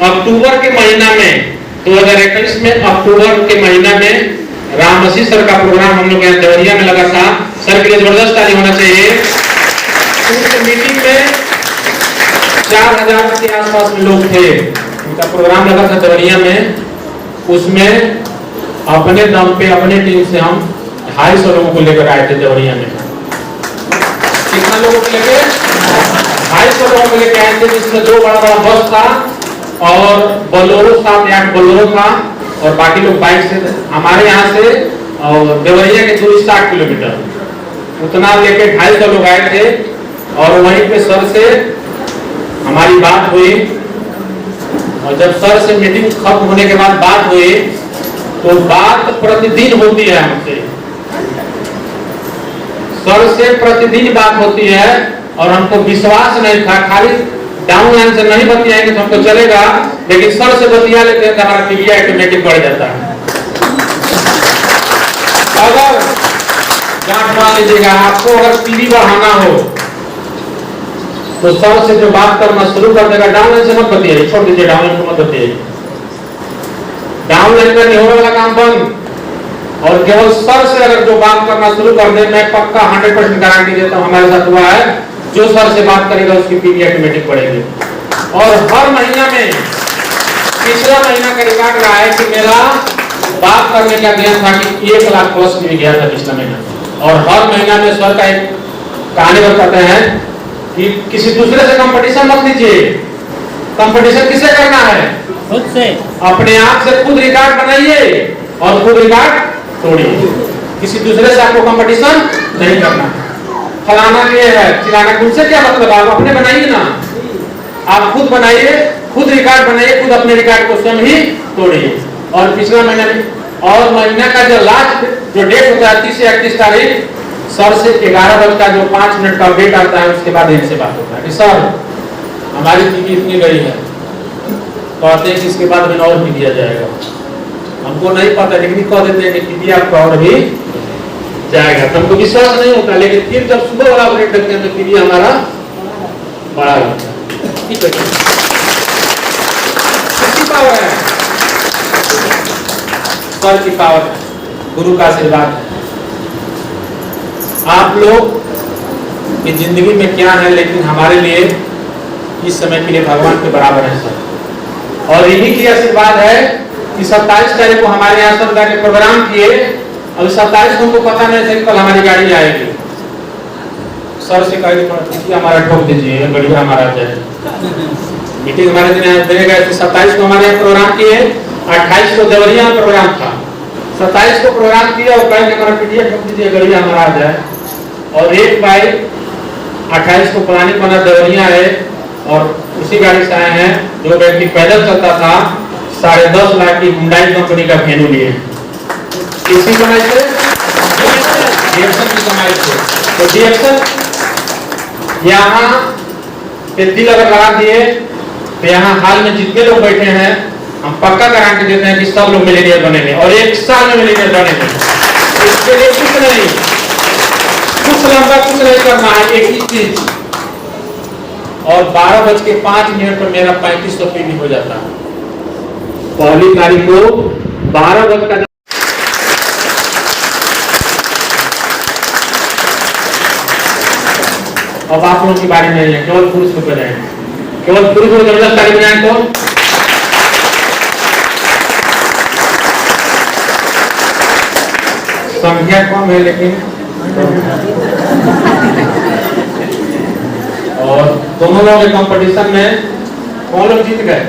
अक्टूबर के महीना में 2021 में अक्टूबर के महीना में रामसी सर का प्रोग्राम हम लोग यहाँ देवरिया में लगा था। सर के लिए जबरदस्त ताली होना चाहिए। उस मीटिंग में 4000 के आसपास में लोग थे। उनका प्रोग्राम लगा था देवरिया में। उसमें अपने दम पे अपने टीम से हम 250 लोगों को लेकर आए थे देवरिया में। कितना लोगों को लेकर 250 लोगों को लेकर आए थे, जिसमें 2 बड़ा बड़ा बस था और बोलेरो 7-8 बोलेरो था और बाकी लोग बाइक से। हमारे यहाँ से और देवरिया की दूरी 60 किलोमीटर। उतना लेके 250 लोग आए थे और वहीं पे सर से हमारी बात हुई। और जब सर से मीटिंग खत्म होने के बाद बात हुई तो बात प्रतिदिन होती है हमसे। सर से प्रतिदिन बात होती है और हमको विश्वास नहीं था। खाली डाउनलाइन से नहीं बतियाएंगे तो हमको चलेगा, लेकिन सर से बतिया लेते हैं तो हमारा पीवीआई ऑटोमेटिक बढ़ जाता है। अगर गांठ मान लीजिएगा, आपको अगर पीवी बढ़ाना हो तो सर से जो बात करना शुरू कर देगा, डाउनलाइन से मत बतियाइए, छोड़ दीजिए, डाउनलाइन को मत बतियाइए। डाउनलाइन में नहीं होने वाला काम बंद। और केवल सर से अगर जो बात करना शुरू कर दे, मैं पक्का 100% गारंटी देता हूं, हमारे साथ हुआ है, जो सर से बात करेगा उसकी पीवी ऑटोमेटिक बढ़ेगी। और हर महीना में, पिछला महीना का रिकॉर्ड रहा है कि मेरा बात करने का ध्यान था कि 1 लाख प्लस भी गया था पिछला महीना। और हर महीना में सर का एक कहानी बताते हैं कि किसी दूसरे से कंपटीशन मत लीजिए। कंपटीशन किससे करना है? खुद से। अपने आप से खुद रिकॉर्ड बनाइए और खुद रिकॉर्ड तोड़िए। किसी दूसरे से आपको कंपटीशन नहीं करना। फलाना ये है, चिलाना, उनसे क्या मतलब? आप अपने बनाइए ना। आप खुद बनाइए, खुद रिकॉर्ड बनाइए, खुद अपने रिकॉर्ड को स्वयं ही तोड़िए। और पिछला महीना में और महीना का जो लास्ट जो डेट होता है 30 से 31 तारीख, सर से 11 बजे का जो 5 मिनट का अपडेट आता है, उसके बाद इनसे बात होता है कि सर हमारी पीवी इतनी गई है, कहते हैं कि इसके बाद में और भी दिया जाएगा। हमको नहीं पता, लेकिन कह देते हैं कि पीवी आपका और भी जाएगा। तो हमको विश्वास नहीं होता, लेकिन फिर जब सुबह वाला अपडेट देखते हैं तो पीवी हमारा बड़ा होता है। ठीक है, किसकी पावर है? सर की पावर, गुरु का आशीर्वाद है। आप लोग की जिंदगी में क्या है, लेकिन हमारे लिए इस समय के लिए भगवान के बराबर है सर। और इन्हीं की आशीर्वाद है कि 27 तारीख को हमारे यहाँ सब जाके प्रोग्राम किए। अब 27 को हमको पता नहीं था कि कल हमारी गाड़ी आएगी। सर से कह हमारा ठोक दीजिए, बढ़िया हमारा जाए। मीटिंग हमारे दिन देने गए थे। 27 को हमारे यहाँ प्रोग्राम किए, 28 को देवरिया में प्रोग्राम था। 27 को प्रोग्राम किया और कहेंगे हमारा पीडीएफ ठोक दीजिए, बढ़िया हमारा आ जाए। और एक बाइक 28 को प्लानिंग बना देवरिया है और उसी गाड़ी से आए हैं। जो व्यक्ति पैदल चलता था 10.5 लाख की हुंडई कंपनी का वेन्यू लिए। किसी कमाई से? डीएक्सन की कमाई से। तो डीएक्सन यहाँ पे दिल अगर लगा दिए तो यहाँ हाल में जितने लोग बैठे हैं, हम पक्का गारंटी देते हैं कि सब लोग मिलीनियर बनेंगे और 1 साल में मिलीनियर बनेंगे। इसके लिए कुछ नहीं, कुछ लंबा कुछ नहीं करना है, एक ही चीज। और 12:05 पर मेरा 3500 पीवी हो जाता है। पहली तारीख को 12 बजे का। अब आप लोगों की बारी नहीं है, केवल पुरुष को बजाएंगे, केवल पुरुष को जबरदस्त तारीख बजाएं। तो संख्या कम है लेकिन, और दोनों लोग कंपटीशन में कौन लोग जीत गए?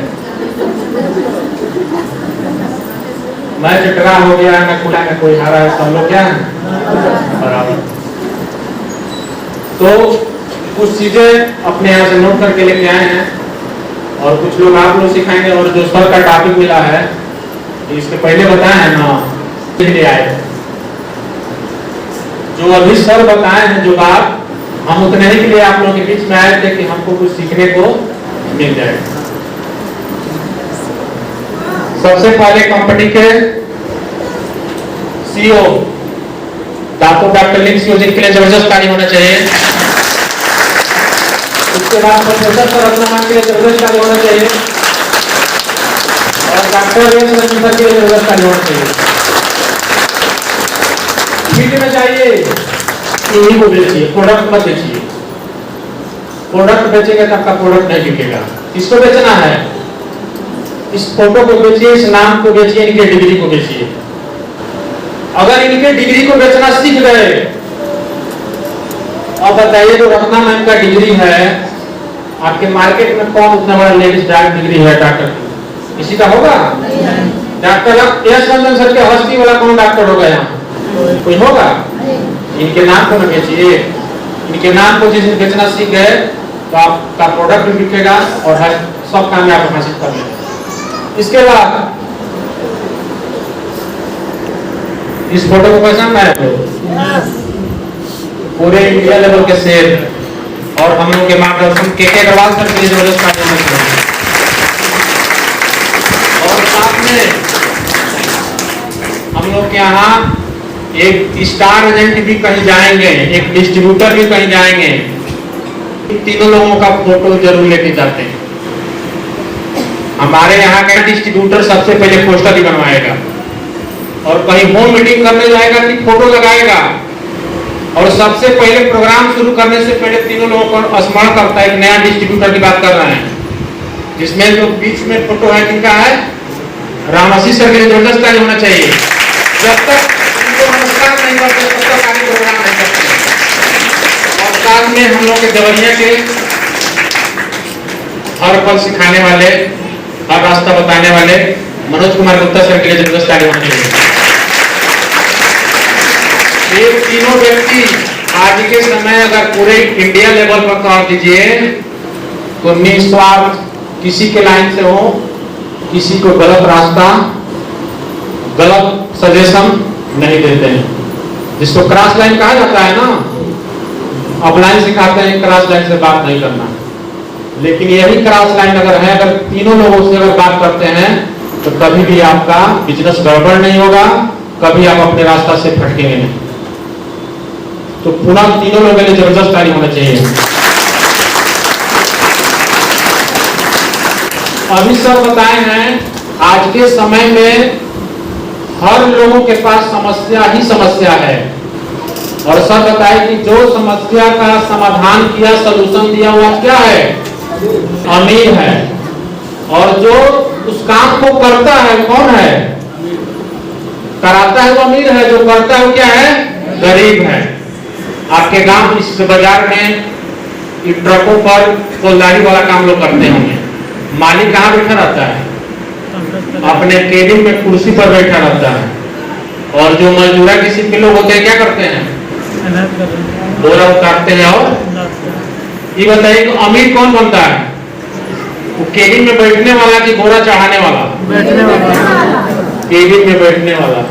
मैच ड्रा हो गया, न खुला न कोई हारा है, सब लोग क्या है बराबर। तो कुछ चीजें अपने यहाँ से नोट करके लेके आए हैं और कुछ लोग आप लोग सिखाएंगे। और जो सर का टॉपिक मिला है, इसके पहले बताए हैं ना, ले आए जो अभी सर बताए हैं जो बात, हम उतने ही के लिए आप लोगों के बीच में आए थे कि हमको कुछ सीखने को मिल जाए। सबसे पहले कंपनी के सीईओ डॉक्टर लिंक सीईओ जी के लिए जबरदस्त ताली होना चाहिए। उसके बाद प्रोफेसर सर अपना नाम के लिए जबरदस्त ताली होना चाहिए। डॉक्टर सर की व्यवस्था नहीं होनी चाहिए। फील्ड में चाहिए इन्हीं को बेचिए, प्रोडक्ट मत बेचिए। प्रोडक्ट बेचेंगे तो आपका प्रोडक्ट नहीं बिकेगा। किसको बेचना है? इस फोटो को बेचिए, इस नाम को बेचिए, इनके डिग्री को बेचिए। अगर इनके डिग्री को बेचना सीख गए, अब बताइए जो रत्ना मैम का डिग्री है, आपके मार्केट में कौन उतना बड़ा लेडीज डॉक्टर डिग्री है डॉक्टर? किसी का होगा? डॉक्टर यश रंजन सर के हस्ती वाला कौन डॉक्टर होगा यहाँ? कोई होगा? इनके नाम को न बेचिए। इनके नाम को जिस दिन बेचना सीख गए तो आपका प्रोडक्ट भी बिकेगा और हर सब कामयाब हासिल कर लेंगे। इसके बाद इस फोटो को पहचान पाए आप? पूरे इंडिया लेवल के शेर और हम लोग के मार्गदर्शन के अग्रवाल सर के लिए जबरदस्त कार्य होना चाहिए। और साथ में हम लोग के यहाँ एक स्टार एजेंट भी कहीं जाएंगे, एक डिस्ट्रीब्यूटर भी कहीं जाएंगे, तीनों लोगों का फोटो जरूर लेके जाते हैं। हमारे यहाँ का डिस्ट्रीब्यूटर सबसे पहले पोस्टर ही बनवाएगा और कहीं होम मीटिंग करने जाएगा कि फोटो लगाएगा और सबसे पहले प्रोग्राम शुरू करने से पहले तीनों लोगों को स्मरण करता है। एक नया डिस्ट्रीब्यूटर की बात कर रहे हैं जिसमें जो बीच में फोटो है किनका है? रामासी सर के लिए जबरदस्त कार्य होना चाहिए। जब तक उनको नमस्कार नहीं करते तब तक आगे प्रोग्राम नहीं करते। और साथ में हम लोग के देवरिया के हर पल सिखाने वाले, हर रास्ता बताने वाले मनोज कुमार गुप्ता सर के लिए जबरदस्त कार्य होना चाहिए। ये तीनों व्यक्ति आज के समय अगर पूरे इंडिया लेवल पर कर दीजिए तो निस्वार्थ किसी के लाइन से हो, किसी को गलत रास्ता, गलत सजेशन नहीं देते हैं। जिसको क्रॉस लाइन कहा जाता है ना, अपलाइन सिखाते हैं क्रॉस लाइन से बात नहीं करना। लेकिन यही क्रॉस लाइन अगर है, अगर तीनों लोगों से अगर बात करते हैं तो कभी भी आपका बिजनेस गड़बड़ नहीं होगा, कभी आप अपने रास्ता से भटकेंगे नहीं। तो पुनः तीनों लोगों के लिए जबरदस्त कार्य होना चाहिए। अभी सब बताए हैं, आज के समय में हर लोगों के पास समस्या ही समस्या है और सब बताए कि जो समस्या का समाधान किया, सलूशन दिया हुआ क्या है? अमीर है। और जो उस काम को करता है कौन है? कराता है वो अमीर है, जो करता है वो क्या है? गरीब है। आपके गांव इस बाजार में ट्रकों पर फौजदारी वाला काम लोग करते होंगे। मालिक कहाँ बैठा रहता है? अपने केबिन में कुर्सी पर बैठा रहता है। और जो मजदूरा किसी के लोग होते हैं क्या करते हैं? बोरा उतारते हैं। और ये बताइए तो अमीर कौन बनता है? वो केबिन में बैठने वाला कि बोरा चढ़ाने वाला? बैठने वाला। केबिन में बैठने वाला।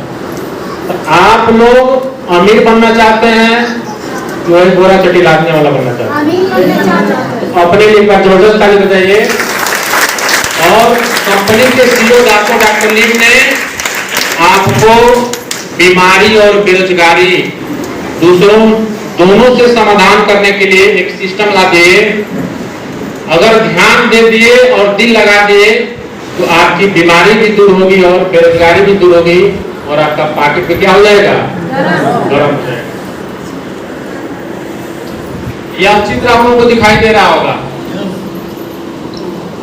तो आप लोग अमीर बनना चाहते हैं कि वही बोरा चटी लादने वाला बनना चाहते हैं? अपने लिए जबरदस्त ताली बताइए। और कंपनी के सीईओ डॉक्टर लीम ने आपको बीमारी और बेरोजगारी दोनों से समाधान करने के लिए एक सिस्टम ला दिए। अगर ध्यान दे दिए और दिल लगा दिए तो आपकी बीमारी भी दूर होगी और बेरोजगारी भी दूर होगी और आपका पॉकेट पे क्या हो जाएगा? गरम हो जाएगा। यह चित्र आप लोगों को दिखाई दे रहा होगा।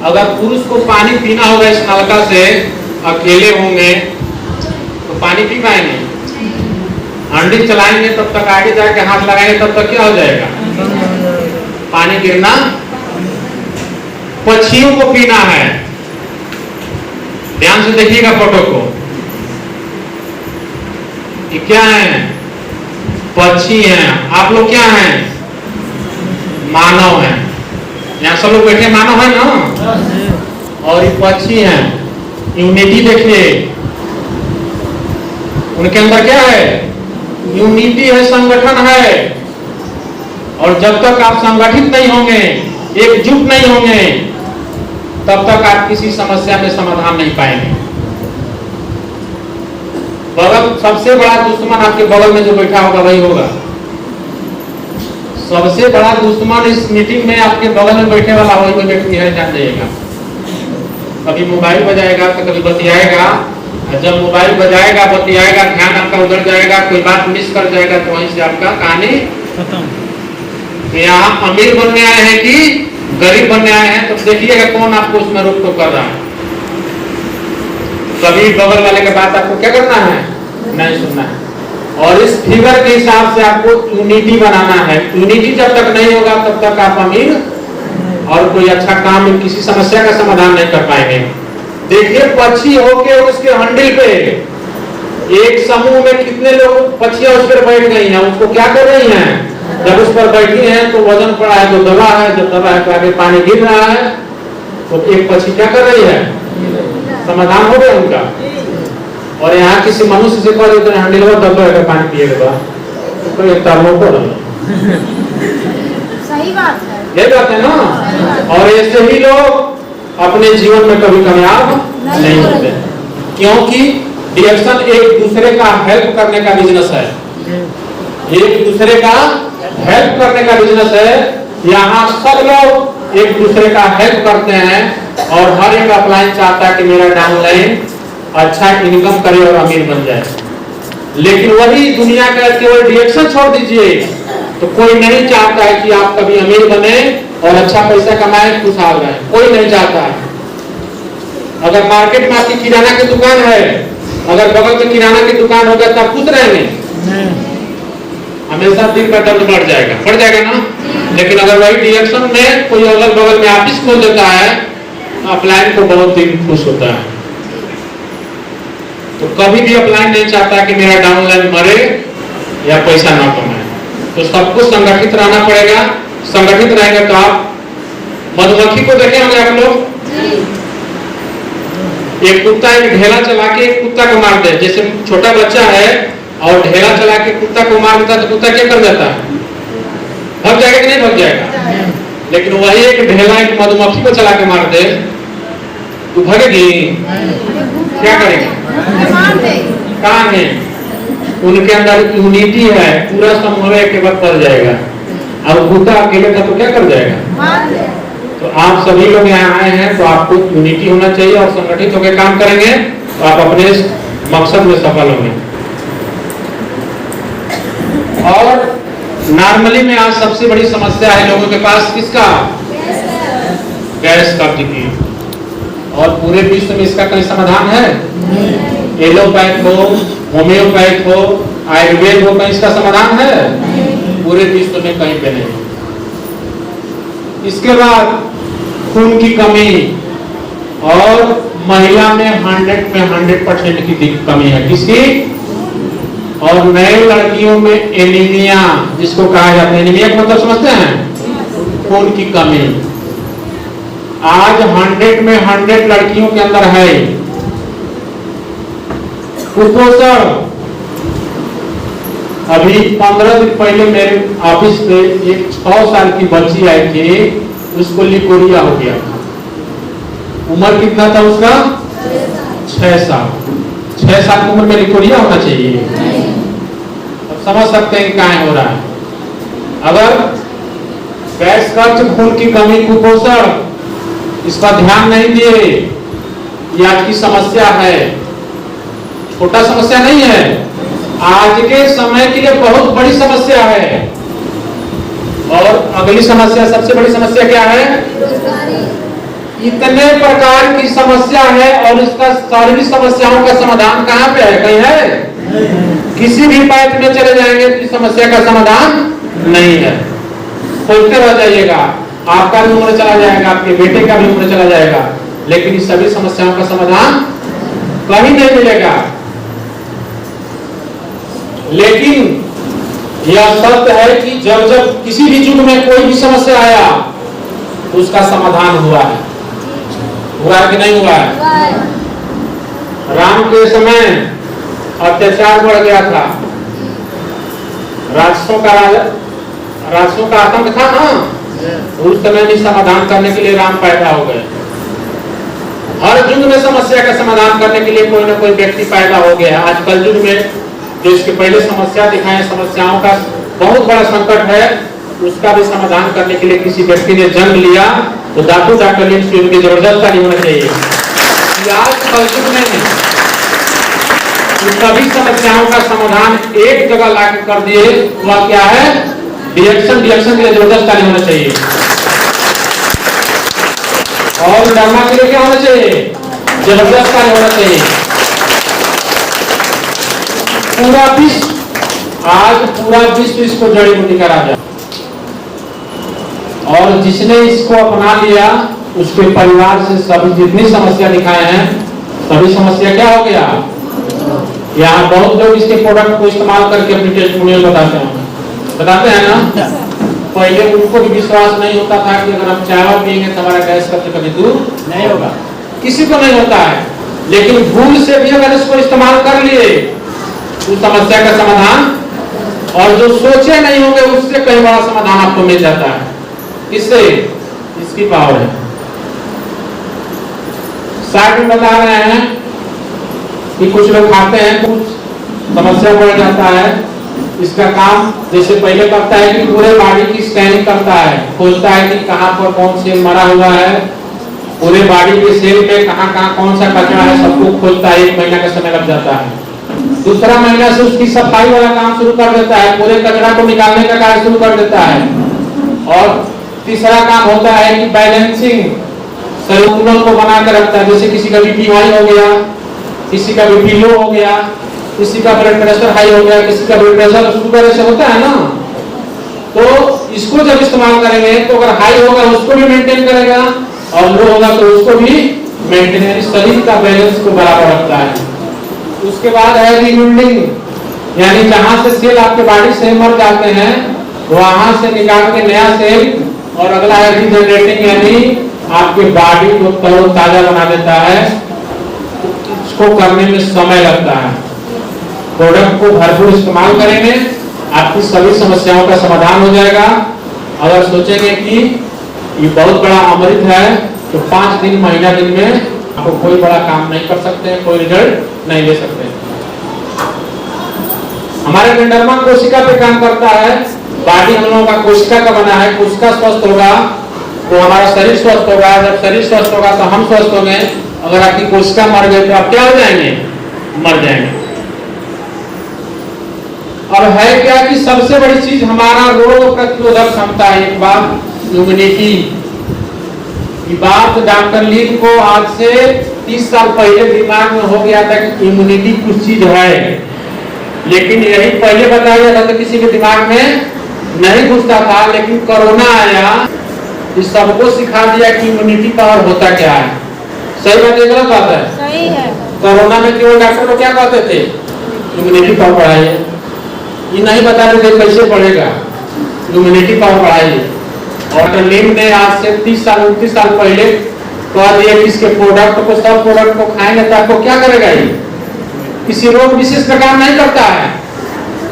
अगर पुरुष को पानी पीना होगा इस नलका से, अकेले होंगे तो पानी पी पाएंगे? हंडी चलाएंगे तब तक, आगे जाके हाथ लगाएंगे तब तक क्या हो जाएगा? पानी गिरना। पक्षियों को पीना है। ध्यान से देखिएगा फोटो को। ये क्या है? पक्षी हैं। आप लोग क्या हैं? मानव हैं। यहाँ सब लोग बैठे मानव है ना, और ये पक्षी हैं। यूनिटी देखिए, उनके अंदर क्या है? यूनिटी है, संगठन है। और जब तक आप संगठित नहीं होंगे, एकजुट नहीं होंगे, तब तक आप किसी समस्या में समाधान नहीं पाएंगे। बगल सबसे बड़ा दुश्मन आपके बगल में जो बैठा होगा वही होगा। सबसे बड़ा दुश्मन इस मीटिंग में आपके बगल में बैठे वाला वही व्यक्ति है, जान जाइएगा। कभी मोबाइल बजाएगा तो कभी बतियाएगा। जब मोबाइल बजाएगा बतियाएगा, ध्यान आपका उधर जाएगा, कोई बात मिस कर जाएगा तो वहीं से आपका कहानी खत्म। तो यहाँ अमीर बनने आए हैं कि गरीब बनने आए हैं, तो देखिएगा कौन आपको उसमें रोक टोक कर रहा है। कभी बगल वाले के बात आपको क्या करना है, नहीं सुनना है। और इस फिगर के हिसाब से आपको यूनिटी बनाना है। यूनिटी जब तक नहीं होगा तब तक आप अमीर और कोई अच्छा काम, किसी समस्या का समाधान नहीं कर पाएंगे। देखिए पक्षी होके उसके हंडिल पे एक समूह में कितने लोग पक्षियां उस पर बैठ गई हैं, उसको क्या कर रही हैं, जब उस पर बैठी हैं तो वजन पड़ा है तो दबा है, जब दबा है तो आगे पानी गिर रहा है, तो एक पक्षी क्या कर रही है, समाधान हो गया उनका। और यहाँ किसी मनुष्य से कह देते हैं हंडिल में दबा है पानी पिएगा तो एक तालों को सही बात है, ये बात है ना। और ऐसे ही लोग अपने जीवन में कभी कामयाब नहीं होते, क्योंकि डिएक्शन एक दूसरे का हेल्प करने का बिजनेस है, एक दूसरे का हेल्प करने का बिजनेस है। यहाँ सब लोग एक दूसरे का हेल्प करते हैं और हर एक अपलाइन चाहता है कि मेरा डाउनलाइन अच्छा इनकम करे और अमीर बन जाए। लेकिन वही दुनिया का केवल डिएक्शन छोड़ दीजिए तो कोई नहीं चाहता है कि आप कभी अमीर बने और अच्छा पैसा कमाए, खुशहाल रहे, कोई नहीं चाहता है। अगर मार्केट में आपकी किराना की दुकान है, अगर बगल में किराना की दुकान होगा तब खुश रहेंगे, हमेशा दिन का दर्द बढ़ जाएगा ना। लेकिन अगर वही डिएक्शन में कोई अगल बगल में ऑफिस खोल देता है तो अपलाइन को बहुत दिन खुश होता है। तो कभी भी अपलाइन नहीं चाहता कि मेरा डाउनलाइन मरे या पैसा ना कमाए। तो सबको संगठित रहना पड़ेगा। संगठित रहेंगे तो आप मधुमक्खी को देखे होंगे आप लोग, एक कुत्ता एक ढेला चला के एक कुत्ता को मार दे, जैसे छोटा बच्चा है और ढेला चला के कुत्ता को मार देता तो कुत्ता क्या कर देता है, भाग जाएगा कि नहीं भाग जाएगा। लेकिन वही एक ढेला एक मधुमक्खी को चला के मार दे तो भागेगी, क्या करेगी, कहाँ है। उनके अंदर यूनिटी है, पूरा समूह एक बार पड़ जाएगा। अब कुत्ता अकेले था तो क्या कर जाएगा। तो आप सभी लोग यहाँ आए हैं तो आपको यूनिटी होना चाहिए और संगठित होकर काम करेंगे तो आप अपने मकसद में सफल होंगे। और नॉर्मली में आज सबसे बड़ी समस्या है लोगों के पास किसका, गैस का की। और पूरे विश्व में इसका कोई समाधान है, एलोपैथ हो, होम्योपैथ हो, आयुर्वेद हो, कहीं इसका समाधान है, पूरे विश्व में कहीं पे नहीं। इसके बाद खून की कमी, और महिला में 100% की कमी है, किसकी, और नए लड़कियों में एनीमिया, जिसको कहा जाता है, एनीमिया का मतलब समझते हैं, खून की कमी। आज 100 में 100 लड़कियों के अंदर है कुपोषण। अभी 15 दिन पहले मेरे ऑफिस पे एक 6 साल की बच्ची आई थी, उसको लिकोरिया हो गया था। उम्र कितना था उसका, 6 साल। 6 साल की उम्र में लिकोरिया होना चाहिए। अब समझ सकते हैं कि क्या हो रहा है। अगर गैस कब्ज, खून की कमी, कुपोषण, इस पर ध्यान नहीं दिए, ये आज की समस्या है, छोटा समस्या नहीं है, आज के समय के लिए बहुत बड़ी समस्या है। और अगली समस्या, सबसे बड़ी समस्या क्या है, इतने प्रकार की समस्या है और इसका सारी समस्याओं का समाधान कहाँ पे है, कहीं है, किसी भी पाइप में चले जाएंगे तो इस समस्या का समाधान नहीं है। सोचते रह जाइएगा, आपका भी उम्र चला जाएगा, आपके बेटे का भी उम्र चला जाएगा, लेकिन इस सभी समस्याओं का समाधान कहीं नहीं मिलेगा। लेकिन यह सत्य है कि जब जब किसी भी युग में कोई भी समस्या आया तो उसका समाधान हुआ है कि नहीं हुआ है। राम के समय अत्याचार बढ़ गया था, राक्षसों का आतंक था ना, उस समय भी समाधान करने के लिए राम पैदा हो गए। हर युग में समस्या का समाधान करने के लिए कोई ना कोई व्यक्ति पैदा हो गया। आज कल युग में जो इसके पहले समस्या दिखाए, समस्याओं का बहुत बड़ा संकट है, उसका भी समाधान करने के लिए किसी व्यक्ति ने जन्म लिया तो दातु डॉक्टर की जबरदस्त ताली होना चाहिए। आज कल में सभी समस्याओं का समाधान एक जगह लाके कर दिए। वह क्या है? डिएक्शन के लिए जबरदस्त कार्य होना चाहिए और डरमा के लिए क्या होना चाहिए? जबरदस्त कार्य होना चाहिए। पूरा विश्व, आज पूरा विश्व इसको जड़ी बूटी का राजा, और जिसने इसको अपना लिया उसके परिवार से सभी जितनी समस्या दिखाए हैं सभी समस्या क्या हो गया? यहाँ बहुत लोग इसके प्रोडक्ट को इस्तेमाल करके अपनी टेस्टिमोनियल बताते हैं ना। पहले उनको भी विश्वास नहीं होता था कि अगर हम चाय पिएंगे तो हमारा गैस कभी दूर नहीं होगा, किसी को नहीं होता है। लेकिन भूल से भी अगर इसको इस्तेमाल कर लिए उस समस्या का समाधान, और जो सोचे नहीं होंगे उससे कई बड़ा समाधान आपको मिल जाता है। इससे इसकी पावर है। साथ में बता रहे हैं कि कुछ लोग खाते हैं, कुछ समस्या बढ़ जाता है। इसका काम जैसे पहले करता है कि पूरे बॉडी की स्कैनिंग करता है, खोजता है कि कहां पर कौन सेल मरा हुआ है, पूरे बॉडी के सेल पे कहां कौन सा कचरा है सबको खोजता है। 1 महीना का समय लग जाता है। दूसरा महीना से उसकी सफाई वाला काम शुरू कर देता है, पूरे कचरा को निकालने का कार्य शुरू कर देता है। और तीसरा काम होता है कि बैलेंसिंग संतुलन को बना कर रखता है। जैसे किसी का बीपी हाई हो गया, किसी का बीपी लो हो गया, किसी का ब्लड प्रेशर हाई हो गया, किसी का ब्लड प्रेशर शुगर ऐसे होता है ना। तो इसको जब इस्तेमाल करेंगे तो अगर हाई होगा उसको भी मेंटेन करेगा और लो होगा तो उसको भी मेंटेन, शरीर का बैलेंस को बराबर रखता है। उसके बाद है रीबिल्डिंग, यानी जहां से सेल आपके बॉडी से मर जाते हैं वहां से निकाल के नया सेल, और अगला है रीजनरेटिंग, यानी आपके बॉडी को तरोताजा बना देता है। इसको करने में समय लगता है। प्रोडक्ट को भरपूर इस्तेमाल करेंगे आपकी सभी समस्याओं का समाधान हो जाएगा। अगर सोचेंगे कि ये बहुत बड़ा अमृत है तो 5 दिन महीना दिन में आपको कोई बड़ा काम नहीं कर सकते, कोई रिजल्ट नहीं ले सकते। हमारे डंडरमा कोशिका पे काम करता है। बॉडी हम लोगों का कोशिका का बना है। कोशिका स्वस्थ होगा तो हमारा शरीर स्वस्थ होगा, जब शरीर स्वस्थ होगा तो हम स्वस्थ होंगे। अगर आपकी कोशिका मर गई तो आप क्या हो जाएंगे? मर जाएंगे। अब है क्या कि सबसे बड़ी चीज हमारा रोग प्रतिरोधक क्षमता है। एक बात इम्यूनिटी की बात डॉक्टर लीन को आज से 30 साल पहले दिमाग में हो गया था कि इम्यूनिटी कुछ चीज है, लेकिन यही पहले बताया जाता था किसी के दिमाग में नहीं घुसता था। लेकिन कोरोना आया, इस सबको सिखा दिया कि इम्यूनिटी पावर होता क्या है। सही बात है, गलत बात है? सही है। कोरोना में केवल डॉक्टर को क्या कहते थे? इम्यूनिटी पावर बढ़ाइए। ये नहीं बताते थे कैसे बढ़ेगा, इम्यूनिटी पावर बढ़ाइए। और लीन ने आज से 30 साल 29 साल पहले कह दिया कि इसके प्रोडक्ट को, सब प्रोडक्ट को खाएंगे तो आपको क्या करेगा? ये किसी रोग विशेष पर काम नहीं करता है।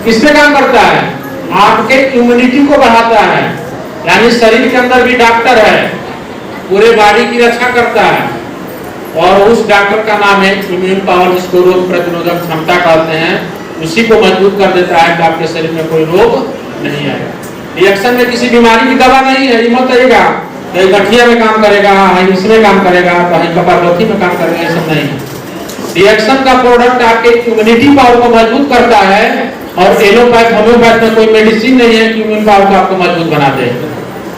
किस पे काम करता है? आपके इम्यूनिटी को बढ़ाता है। यानी शरीर के अंदर भी डॉक्टर है, पूरे बॉडी की रक्षा करता है, और उस डॉक्टर का नाम है इम्यून पावर, जिसको रोग प्रतिरोधक क्षमता कहते हैं। उसी को मजबूत कर देता है कि आपके शरीर में कोई रोग नहीं आएगा। रिएक्शन में किसी बीमारी की दवा नहीं है। ये मत कहिएगा कहीं गठिया में काम करेगा, इसमें काम करेगा, कहीं कपालभाति में काम करेगा, ये सब नहीं है। रिएक्शन का प्रोडक्ट आपके इम्यूनिटी पावर को मजबूत करता है, और एलोपैथ होम्योपैथ में कोई मेडिसिन नहीं है कि इम्यून पावर को आपको मजबूत बना दे।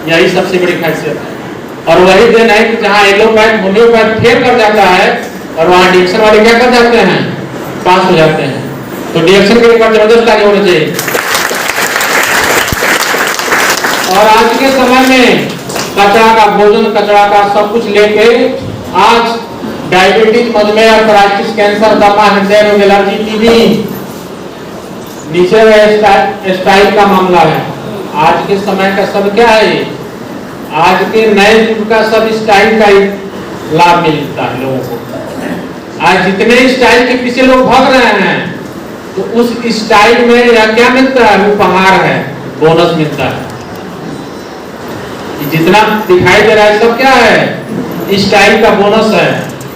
यही सबसे बड़ी खासियत है। और वही दिन है कि जहाँ एलोपैथ होम्योपैथ फेल कर जाता है और वहाँ डिएक्शन वाले क्या कर जाते हैं? पास हो जाते हैं। तो डिएक्शन के ऊपर जबरदस्त कार्य होना चाहिए। और आज के समय में कचरा का भोजन, कचरा का सब कुछ लेके आज डायबिटीज, मधुमेह, आर्थराइटिस, कैंसर, दमा, हृदय रोग, एलर्जी, टीबी, नीचे स्टाइल का मामला है। आज के समय का सब क्या है? आज के नए युग का सब स्टाइल का लाभ मिलता है लोगों को। आज जितने स्टाइल के पीछे लोग भाग रहे हैं तो उस स्टाइल में या क्या मिलता है? उपहार है, बोनस मिलता है। जितना दिखाई दे रहा है सब क्या है? स्टाइल का बोनस है।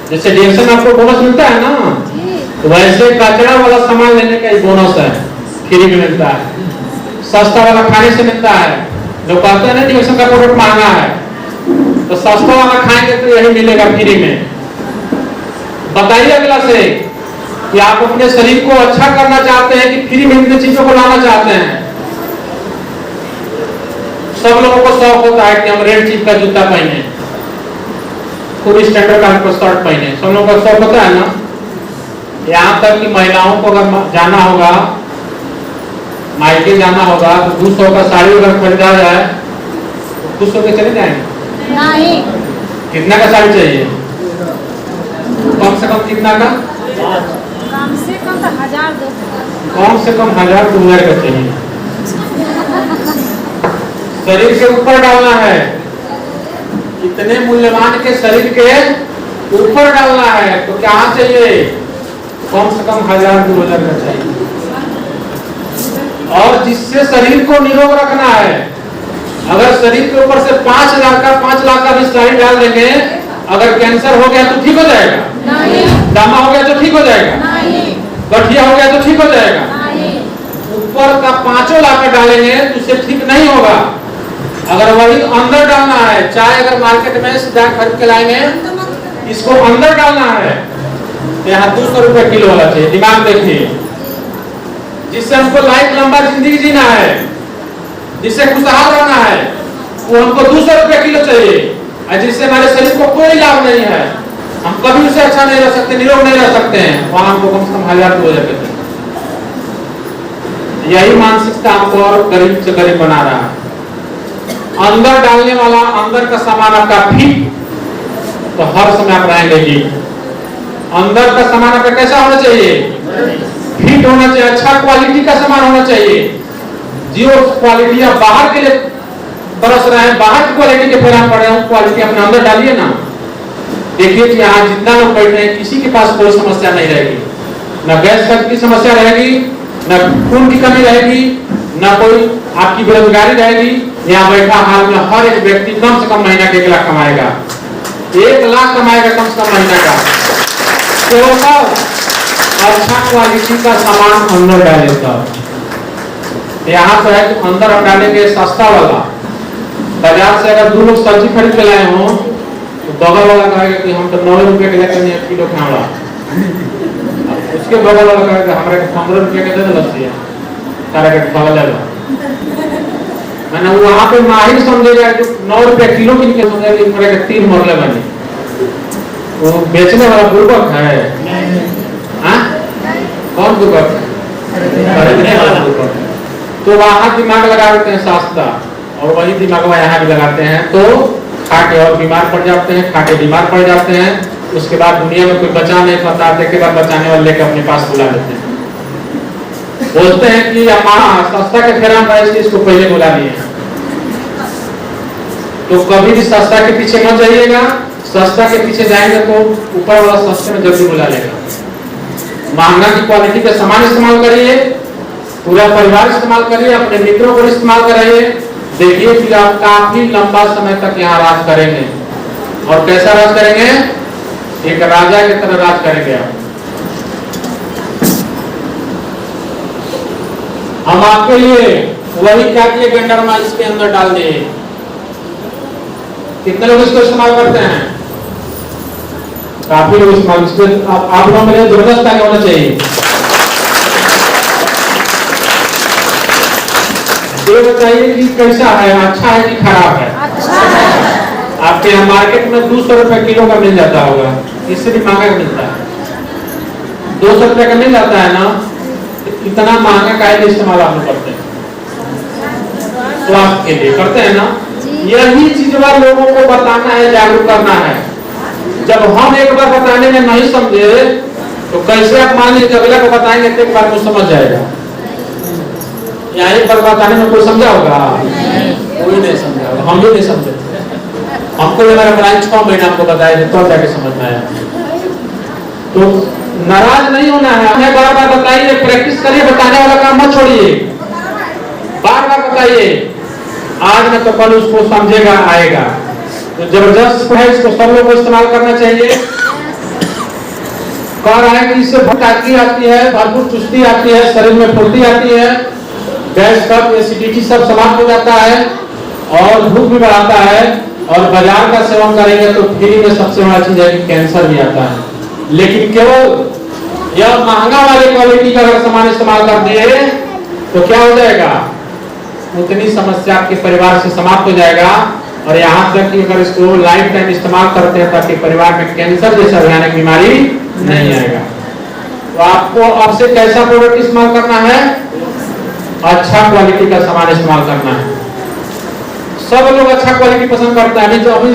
जैसे डिएक्शन आपको बोनस मिलता है ना, तो वैसे कचरा वाला सामान लेने का बोनस है, फ्री में मिलता है। सस्ता वाला खाने से मिलता है। लोग कहते हैं ना डिएक्शन का प्रोडक्ट महंगा है, तो सस्ता वाला खाएंगे तो यही मिलेगा फ्री में। बताइए अगला से कि आप अपने शरीर को अच्छा करना चाहते हैं कि फ्री में इन चीजों को लाना चाहते हैं। सब लोगों को शौक होता है कि हम रेड चीज का जूता पहने, खूब स्टैंडर्ड का हमको शर्ट पहने, सब लोगों का शौक होता है ना। यहाँ तक कि महिलाओं को अगर जाना होगा, मायके जाना होगा, तो 200 का साड़ी अगर खरीदा जाए तो खुश होकर चले जाएंगे? नहीं। कितना का साड़ी चाहिए? कम से कम कितना का? कम से कम 1000 दो। कम से कम 1000-2000 का चाहिए। शरीर के ऊपर डालना है, इतने मूल्यवान के शरीर के ऊपर डालना है, तो क्या चाहिए? कम से कम 1000-2000 का चाहिए। और जिससे शरीर को निरोग रखना है, अगर शरीर के ऊपर से 5 लाख का भी साड़ी डाल देंगे, अगर कैंसर हो गया तो ठीक हो जाएगा? नहीं। दमा हो गया तो ठीक हो जाएगा? नहीं। गठिया हो गया तो ठीक हो जाएगा? नहीं। ऊपर का 5 लाख का डालेंगे तो उसे ठीक नहीं होगा। अगर वही अंदर डालना है, चाहे अगर मार्केट में सीधा खरीद के लाएंगे, इसको अंदर डालना है तो यहाँ 200 रुपए किलो वाला चाहिए। दिमाग देखिए, जिससे हमको लाइफ लंबा जिंदगी जीना है, जिससे खुशहाल रहना है, वो हमको 200 रुपए किलो चाहिए। और जिससे हमारे शरीर को कोई लाभ नहीं है, हम कभी उसे अच्छा नहीं रह सकते, निरोग नहीं रह सकते हैं, वहां हमको कम से कम 1000-2000 के। यही मानसिकता हमको और गरीब से गरीब बना रहा है। अंदर डालने वाला, अंदर का सामान आपका फिट, तो हर समय आप रहेंगे जी। अंदर का सामान आपका कैसा होना चाहिए? फिट होना चाहिए, अच्छा क्वालिटी का सामान होना चाहिए। जो क्वालिटी आप बाहर के लिए बरस रहे हैं, बाहर की क्वालिटी के फेराम पड़ रहे हैं, क्वालिटी अपने अंदर डालिए ना। देखिए कि यहाँ जितना लोग बैठे हैं, किसी के पास कोई समस्या नहीं रहेगी, न गैस की समस्या रहेगी, न खून की कमी रहेगी, न कोई आपकी बेरोजगारी रहेगी। यहाँ बैठा हाल में हर एक व्यक्ति कम से कम महीना के 1 लाख कमाएगा, 1 लाख कमाएगा कम से कम महीना का। तो अच्छा क्वालिटी का सामान अंदर डाले तब। यहाँ तो है कि अंदर हम डालेंगे सस्ता वाला। बाजार से अगर 2 लोग सब्जी खरीद के लाए हो, तो बगल वाला कहेगा कि हम तो 9 रुपए के लेकर 1 किलो खावड़ा, उसके बगल वाला कहेगा हमारे 15 रुपए के दे दो लस्सी सारा के बगल वाला। मैंने वहां पे माहिर समझेगा जो 9 रुपए किलो किन के समझेगा कि मेरे 3 मोरले बने, वो बेचने वाला बुर्बक है। हाँ, कौन बुर्बक है? खरीदने वाला बुर्बक है। तो वहां दिमाग लगा देते हैं सस्ता, और वही दिमाग यहाँ भी लगाते हैं, तो खा के और बीमार पड़ जाते हैं, खा के बीमार पड़ जाते हैं। उसके बाद दुनिया में कोई बचा नहीं पाता, के बाद बचाने वाले लेकर अपने पास बुला लेते हैं, बोलते हैं कि सस्ता के फेराम है, इसको पहले बुला लिए। तो कभी भी सस्ता के पीछे मत जाइएगा। सस्ता के पीछे जाएंगे तो ऊपर वाला सस्ते में जल्दी बुला लेगा। महंगा की क्वालिटी का सामान इस्तेमाल करिए, पूरा परिवार इस्तेमाल करिए, अपने मित्रों को इस्तेमाल कराइए। देखिए कि आप काफी लंबा समय तक यहाँ राज करेंगे। और कैसा राज करेंगे? एक राजा की तरह राज करेंगे आप। हम आपके लिए वही क्या किए, गेंडरमा इसके अंदर डाल दिए। कितने लोग इसको इस्तेमाल करते हैं? काफी लोग इस्तेमाल। आप लोगों में जबरदस्त आगे होना चाहिए। ये बताइए कि कैसा है, अच्छा है कि खराब है? अच्छा है। आपके यहाँ मार्केट में 200 रुपए किलो का मिल जाता होगा, इससे भी महंगा मिलता है। 200 रुपए का मिल जाता है ना, इतना महंगा काहे इस्तेमाल आप लोग करते हैं? स्वास्थ्य के लिए करते हैं ना। यही चीज लोगों को बताना है, जागरूक करना है। जब हम एक बार बताने में नहीं समझे तो कैसे आप मान लीजिए अगला को बताएंगे तो एक बार को समझ जाएगा। या एक बार बताने में कोई समझा होगा? कोई नहीं समझा होगा, हम भी नहीं समझे। हमको मेरा पढ़ाई 6 महीना हमको बताया तो जाके समझ में आया। तो नाराज नहीं होना है, हमें बार बार बताइए, प्रैक्टिस करिए, बताने वाला काम मत छोड़िए, बार बार बताइए। आज में तो कल उसको समझेगा, आएगा। तो जबरदस्त है, इसको सब लोगों को इस्तेमाल करना चाहिए। कह रहा है कि इससे ताकत आती है, भरपूर चुस्ती आती है, शरीर में फुर्ती आती है, गैस कफ एसिडिटी सब समाप्त हो जाता है, और भूख भी बढ़ाता है। और बाजार का सेवन करेंगे तो फ्री में सबसे बड़ा चीज है कि कैंसर भी आता है। लेकिन केवल यह महंगा वाले क्वालिटी का अगर सामान इस्तेमाल करते हैं तो क्या हो जाएगा, उतनी समस्या आपके परिवार से समाप्त हो जाएगा। और यहाँ तक कि अगर इसको लाइफ टाइम इस्तेमाल करते हैं तो आपके परिवार में कैंसर जैसा भयानक बीमारी नहीं आएगा। तो आपको अब से कैसा प्रोडक्ट इस्तेमाल करना है, अच्छा क्वालिटी का सामान इस्तेमाल करना है। सब लोग अच्छा क्वालिटी पसंद करते हैं। अभी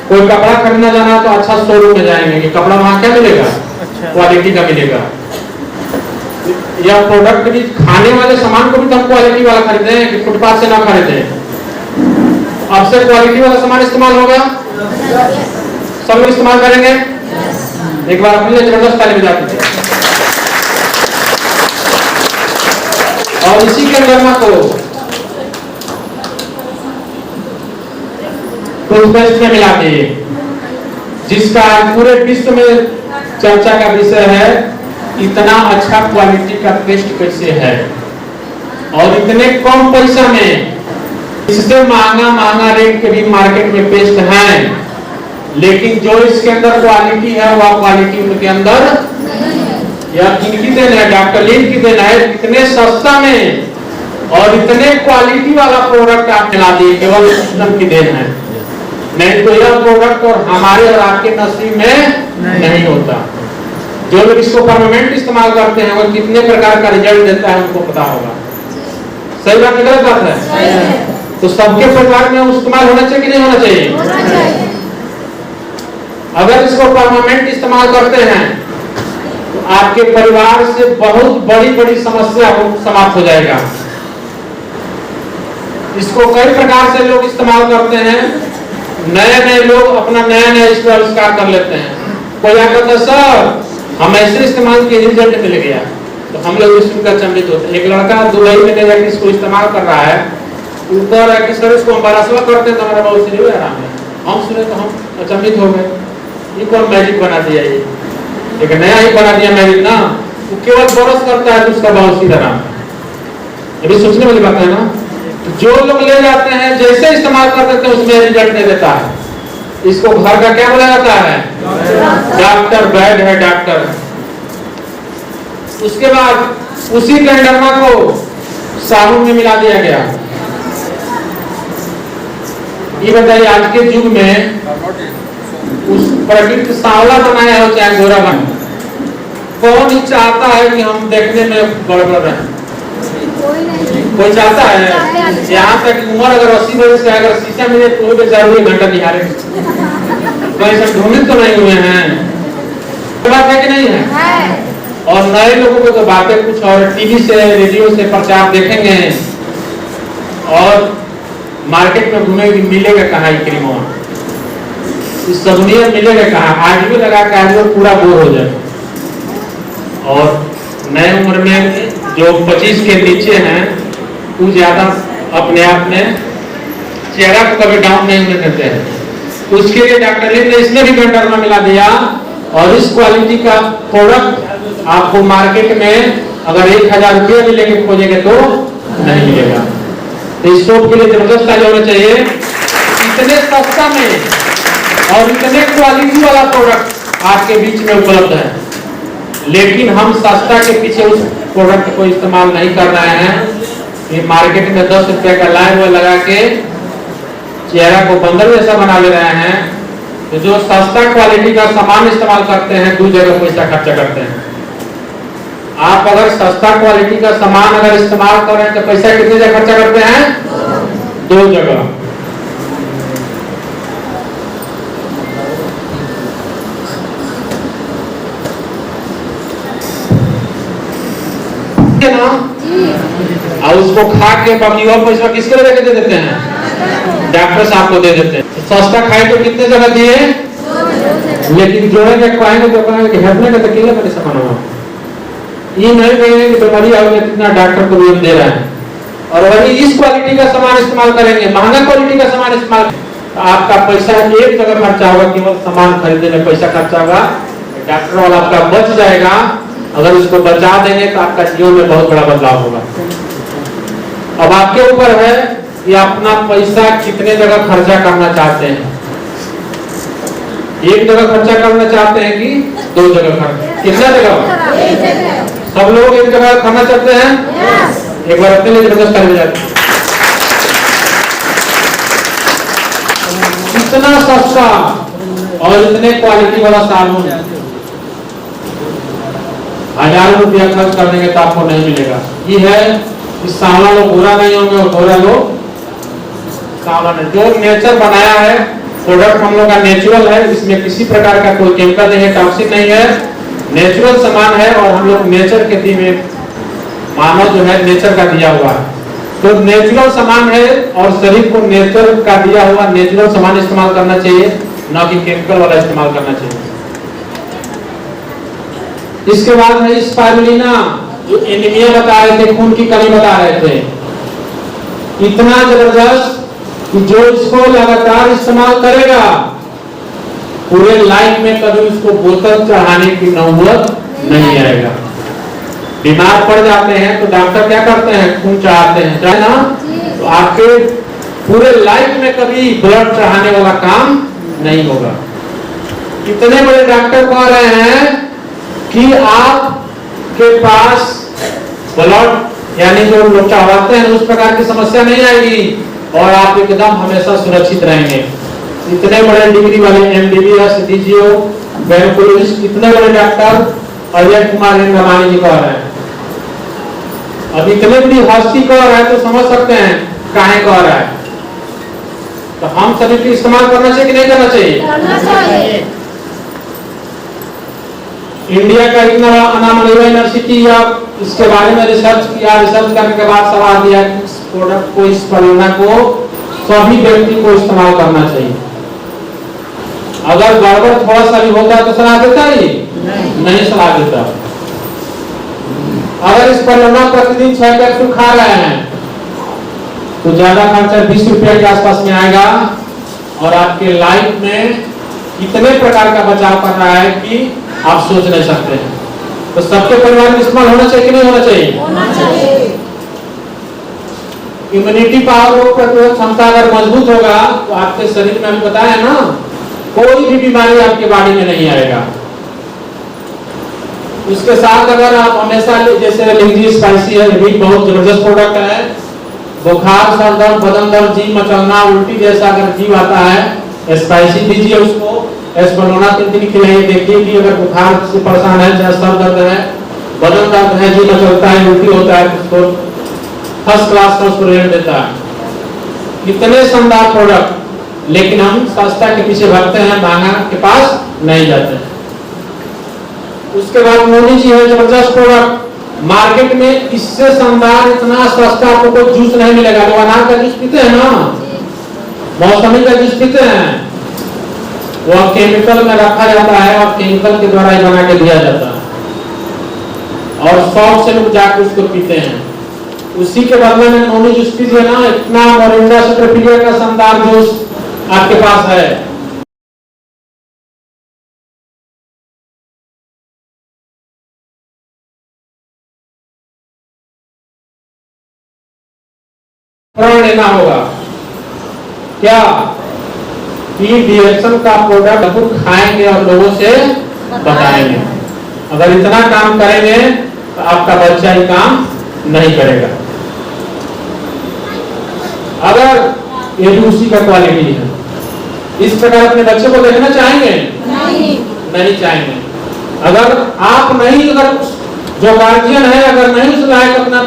कोई कपड़ा खरीदना जाना तो अच्छा शोरूम में जाएंगे कि कपड़ा वहां क्या मिलेगा, क्वालिटी का मिलेगा। यह प्रोडक्ट भी, खाने वाले सामान को भी तो हम क्वालिटी वाला खरीदे हैं कि फुटपाथ से ना खरीदे। अब से क्वालिटी वाला सामान इस्तेमाल होगा, सब लोग इस्तेमाल करेंगे। एक बार अपने लिए जबरदस्त ताली बजा दीजिए। और इसी के अंदर को टूथपेस्ट में मिला दिए, जिसका पूरे विश्व में चर्चा का विषय है, इतना अच्छा क्वालिटी का पेस्ट कैसे है और इतने कम पैसा में। इससे महंगा रेट के भी मार्केट में पेस्ट हैं, लेकिन जो इसके अंदर क्वालिटी है वह क्वालिटी उनके अंदर, यह किनकी देन है, डॉक्टर लिन की देन है। इतने सस्ता में और इतने क्वालिटी वाला प्रोडक्ट आप मिला दिए, केवल सिस्टम की देन है। नहीं तो यह प्रोडक्ट और हमारे और आपके नसीब में नहीं होता। जो लोग इसको परमानेंट इस्तेमाल करते हैं वो कितने प्रकार का रिजल्ट देता है उनको पता होगा। सही बात है, गलत बात है? तो सबके परिवार में इस्तेमाल होना चाहिए कि नहीं होना चाहिए? अगर इसको परमानेंट इस्तेमाल करते हैं तो आपके परिवार से बहुत बड़ी बड़ी समस्या समाप्त हो जाएगा। इसको कई प्रकार से लोग इस्तेमाल करते हैं। नए लोग अपना नया इसको आविष्कार कर लेते हैं। कोई आकर तो सर हम ऐसे इस्तेमाल किए रिजल्ट मिल गया, तो हम लोग सुनकर अचंभित होते हैं। एक लड़का दुबई में ले जाकर इसको इस्तेमाल कर रहा है, ऊपर है कि सर इसको हम बरसवा करते हैं तो हमारा बहुत शरीर आराम है। हम सुने तो हम अचंभित हो गए, ये कौन मैजिक बना दिया, ये एक नया ही बना दिया मैजिक ना। वो केवल बरस करता है तो उसका बहुत सीधा आराम है। ये भी सोचने वाली बात है ना। जो लोग ले जाते हैं जैसे इस्तेमाल कर देते हैं उसमें रिजल्ट नहीं देता है। इसको घर का क्या बोला जाता है, डॉक्टर बैड है डॉक्टर। उसके बाद उसी कैंडरमा को साबुन में मिला दिया गया। ये बताइए आज के युग में उस प्रकृति सांवला बनाया हो चाहे गोरा बन, कौन ही चाहता है कि हम देखने में गड़बड़ रहे? कोई चाहता है? यहाँ तक उम्र अगर 80 वर्ष का अगर शीशा मिले तो बेचारे 1 घंटा निहारे, वैसे भ्रमित तो नहीं हुए हैं। बात है कि नहीं है? और नए लोगों को तो बातें कुछ और, टीवी से रेडियो से प्रचार देखेंगे और मार्केट में घूमेंगे, मिलेगा कहाँ ये क्रीम, इस सबनियत मिलेगा कहाँ? आज भी लगा के आज पूरा बोर हो जाए। और नए उम्र में जो 25 के नीचे हैं वो ज्यादा अपने आप में चेहरा को कभी डाउन नहीं होने देते हैं। उसके लिए डॉक्टर लिन ने इसमें भी कैंडरमा मिला दिया। और इस क्वालिटी का प्रोडक्ट आपको मार्केट में अगर 1000 रुपये मिलेंगे खोजेंगे तो नहीं मिलेगा। तो इस शॉप के लिए जबरदस्त ताली होना चाहिए। इतने सस्ता में और इतने क्वालिटी वाला प्रोडक्ट आपके बीच में उपलब्ध है, लेकिन हम सस्ता के पीछे उस प्रोडक्ट को इस्तेमाल नहीं कर रहे हैं। ये मार्केट में 10 रुपए का लाइन वो लगा के चेहरा को बंदर जैसा बना ले रहे हैं। तो जो सस्ता क्वालिटी का सामान इस्तेमाल करते हैं 2 जगह पैसा खर्चा करते हैं। आप अगर सस्ता क्वालिटी का सामान अगर इस्तेमाल कर रहे हैं तो पैसा कितने जगह खर्चा करते हैं? 2 जगह। ना और उसको खा के बाकी और पैसा किसको लेके दे देते हैं? डॉक्टर साहब को दे देते हैं। सस्ता खाए तो कितने जगह दिए, लेकिन जोड़े के खाएंगे तो कहेंगे कि हेल्थ में तकीले बने सामान हो, ये नहीं कहेंगे कि बीमारी आ गई कितना डॉक्टर को भी दे रहा है। और वही इस क्वालिटी का सामान इस्तेमाल करेंगे, महंगा क्वालिटी का सामान इस्तेमाल, तो आपका पैसा एक जगह खर्चा होगा, केवल सामान खरीदने में पैसा खर्चा होगा। डॉक्टर वाला आपका बच जाएगा। अगर उसको बचा देंगे तो आपका जीवन में बहुत बड़ा बदलाव होगा। अब आपके ऊपर है कि अपना पैसा कितने जगह खर्चा करना चाहते हैं। एक जगह खर्चा करना चाहते हैं कि 2 जगह खा, कितना जगह? सब लोग एक जगह खाना चाहते हैं? एक बार अपने लिए जबरदस्त ताली बजाते। इतना सस्ता और इतने क्वालिटी वाला साबुन 1000 रुपया खर्च करने के तो आपको नहीं मिलेगा। ये है कि सांवला लोग गोरा नहीं होंगे और गोरा लोग सांवला नहीं। जो नेचर बनाया है प्रोडक्ट हम लोग का नेचुरल है, इसमें किसी प्रकार का कोई केमिकल नहीं है, टॉक्सिक नहीं है, नेचुरल सामान है और हम लोग नेचर के दी में मानव जो है नेचर का दिया हुआ है। तो नेचुरल सामान है और शरीर को नेचर का दिया हुआ नेचुरल सामान इस्तेमाल करना चाहिए, ना कि केमिकल वाला इस्तेमाल करना चाहिए। इसके बाद है स्पाइरुलिना, जो एनीमिया बता रहे थे, खून की कमी बता रहे थे, इतना जबरदस्त कि जो इसको लगातार इस्तेमाल करेगा पूरे लाइफ में कभी उसको बोतल चढ़ाने की नौबत नहीं आएगा। बीमार पड़ जाते हैं तो डॉक्टर क्या करते हैं? खून चढ़ाते हैं, है ना? तो आपके पूरे लाइफ में कभी ब्लड चढ़ाने वाला काम नहीं होगा। इतने बड़े डॉक्टर कह रहे हैं कि आपके पास ब्लड यानी जो लोग चढ़ाते हैं उस प्रकार की समस्या नहीं आएगी और आप एकदम हमेशा सुरक्षित रहेंगे। इतने बड़े डिग्री वाले MBBS, DGO, गायनेकोलॉजिस्ट, इतने बड़े डॉक्टर अजय कुमार इंद्रमानी जी कह रहे हैं। अब इतने बड़ी हस्ती कह रहा है तो समझ सकते हैं काहे कह रहा है। तो हम सभी को इस्तेमाल करना चाहिए कि नहीं करना चाहिए? करना चाहिए। इंडिया का इतना नाम यूनिवर्सिटी या इसके बारे में रिसर्च किया, रिसर्च करने के बाद सलाह दिया कि इस प्रोडक्ट को, इस परियोजना को सभी व्यक्ति को इस्तेमाल करना चाहिए। अगर गड़बड़ थोड़ा सा भी होता है तो सलाह देता ही नहीं सलाह देता। अगर इस परियोजना प्रतिदिन 6 कैप्सूल खा रहे हैं तो ज्यादा खर्चा 20 रुपया के आसपास में आएगा और आपके लाइफ में इतने प्रकार का बचाव कर रहा है कि आप सोच नहीं सकते। तो सबके परिवार में इस्तेमाल होना चाहिए कि नहीं होना चाहिए? होना चाहिए। इम्यूनिटी पावर, रोग प्रतिरोधक क्षमता अगर मजबूत होगा तो आपके शरीर में, हम बताया ना, कोई भी बीमारी आपके बॉडी में नहीं आएगा। उसके साथ अगर आप हमेशा जैसे लीजिए स्पाइसी है, ये भी बहुत जबरदस्त प्रोडक्ट है। बुखार, सर दर्द, बदन दर्द, जी मचलना, उल्टी जैसा अगर जीव आता है, स्पाइसी दीजिए उसको। एस्पलोना 3 दिन खिलाइए, देखिए कि अगर बुखार से परेशान है, चाहे सर दर्द है, बदन दर्द है, जी मचलता है, उल्टी होता है, उसको फर्स्ट क्लास का उसको रेट देता है। इतने शानदार प्रोडक्ट, लेकिन हम सस्ता के पीछे भागते हैं, महंगा के पास नहीं जाते। उसके बाद मोदी जी है, जबरदस्त प्रोडक्ट। मार्केट में इससे शानदार, इतना सस्ता आपको कोई जूस नहीं मिलेगा। लोग अनार का जूस पीते हैं ना, मौसमी का जूस पीते हैं, वो केमिकल में रखा जाता है और केमिकल के द्वारा ही बना के दिया जाता है और शौक से लोग जाकर उसको पीते हैं। उसी के बदले में नोनी जूस पीजिए ना, इतना मोरिंगा सुपरपीरियर का शानदार जूस आपके पास है। प्रण लेना होगा क्या कि डिएक्शन का प्रोडक्ट खुद खाएंगे और लोगों से बताएंगे। अगर इतना काम करेंगे तो आपका बच्चा ही काम नहीं करेगा। अगर ये भी उसी का क्वालिटी है, इस प्रकार अपने बच्चे को देखना चाहेंगे? नहीं चाहेंगे। अगर आप नहीं, अगर जो गार्जियन है अगर नहीं उस लायक अपना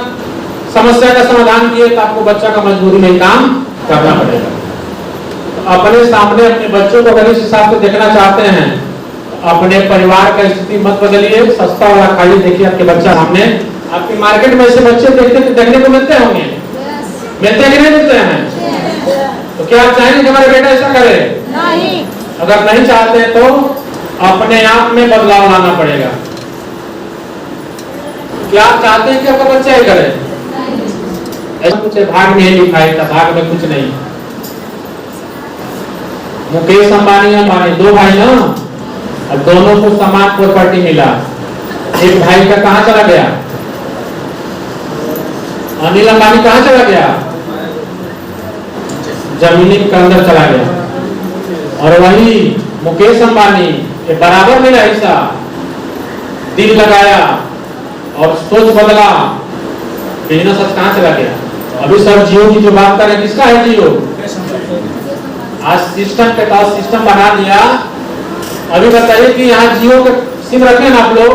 समस्या का समाधान किए तो आपको बच्चा का मजबूरी में काम करना पड़ेगा। तो अपने सामने अपने बच्चों को अगर इस हिसाब से देखना चाहते हैं तो अपने परिवार का स्थिति मत बदलिए, सस्ता वाला खाइए। देखिए आपके बच्चा सामने, आपके मार्केट में ऐसे बच्चे देखने को मिलते होंगे, मिलते हैं कि नहीं मिलते हैं? तो क्या आप चाहेंगे कि हमारे बेटा ऐसा करे? नहीं। अगर नहीं चाहते तो अपने आप में बदलाव लाना पड़ेगा। क्या आप चाहते हैं कि आपका बच्चा ही करे? ऐसा कुछ भाग में लिखा है, भाग में कुछ नहीं। मुकेश अंबानी हमारे 2 भाई ना, और दोनों को समान प्रॉपर्टी मिला। एक भाई का कहां चला गया? अनिल अंबानी कहां चला गया? जमीनी के अंदर चला गया। और वही मुकेश अंबानी के बराबर मिला हिस्सा दिल लगाया और सोच बदला, बिजनेस आज कहाँ चला गया? अभी सर जियो की जो बात कर रहे हैं, किसका है जियो? आज सिस्टम के तहत सिस्टम बना दिया। अभी बताइए कि यहाँ जियो के सिम रखे ना आप लोग,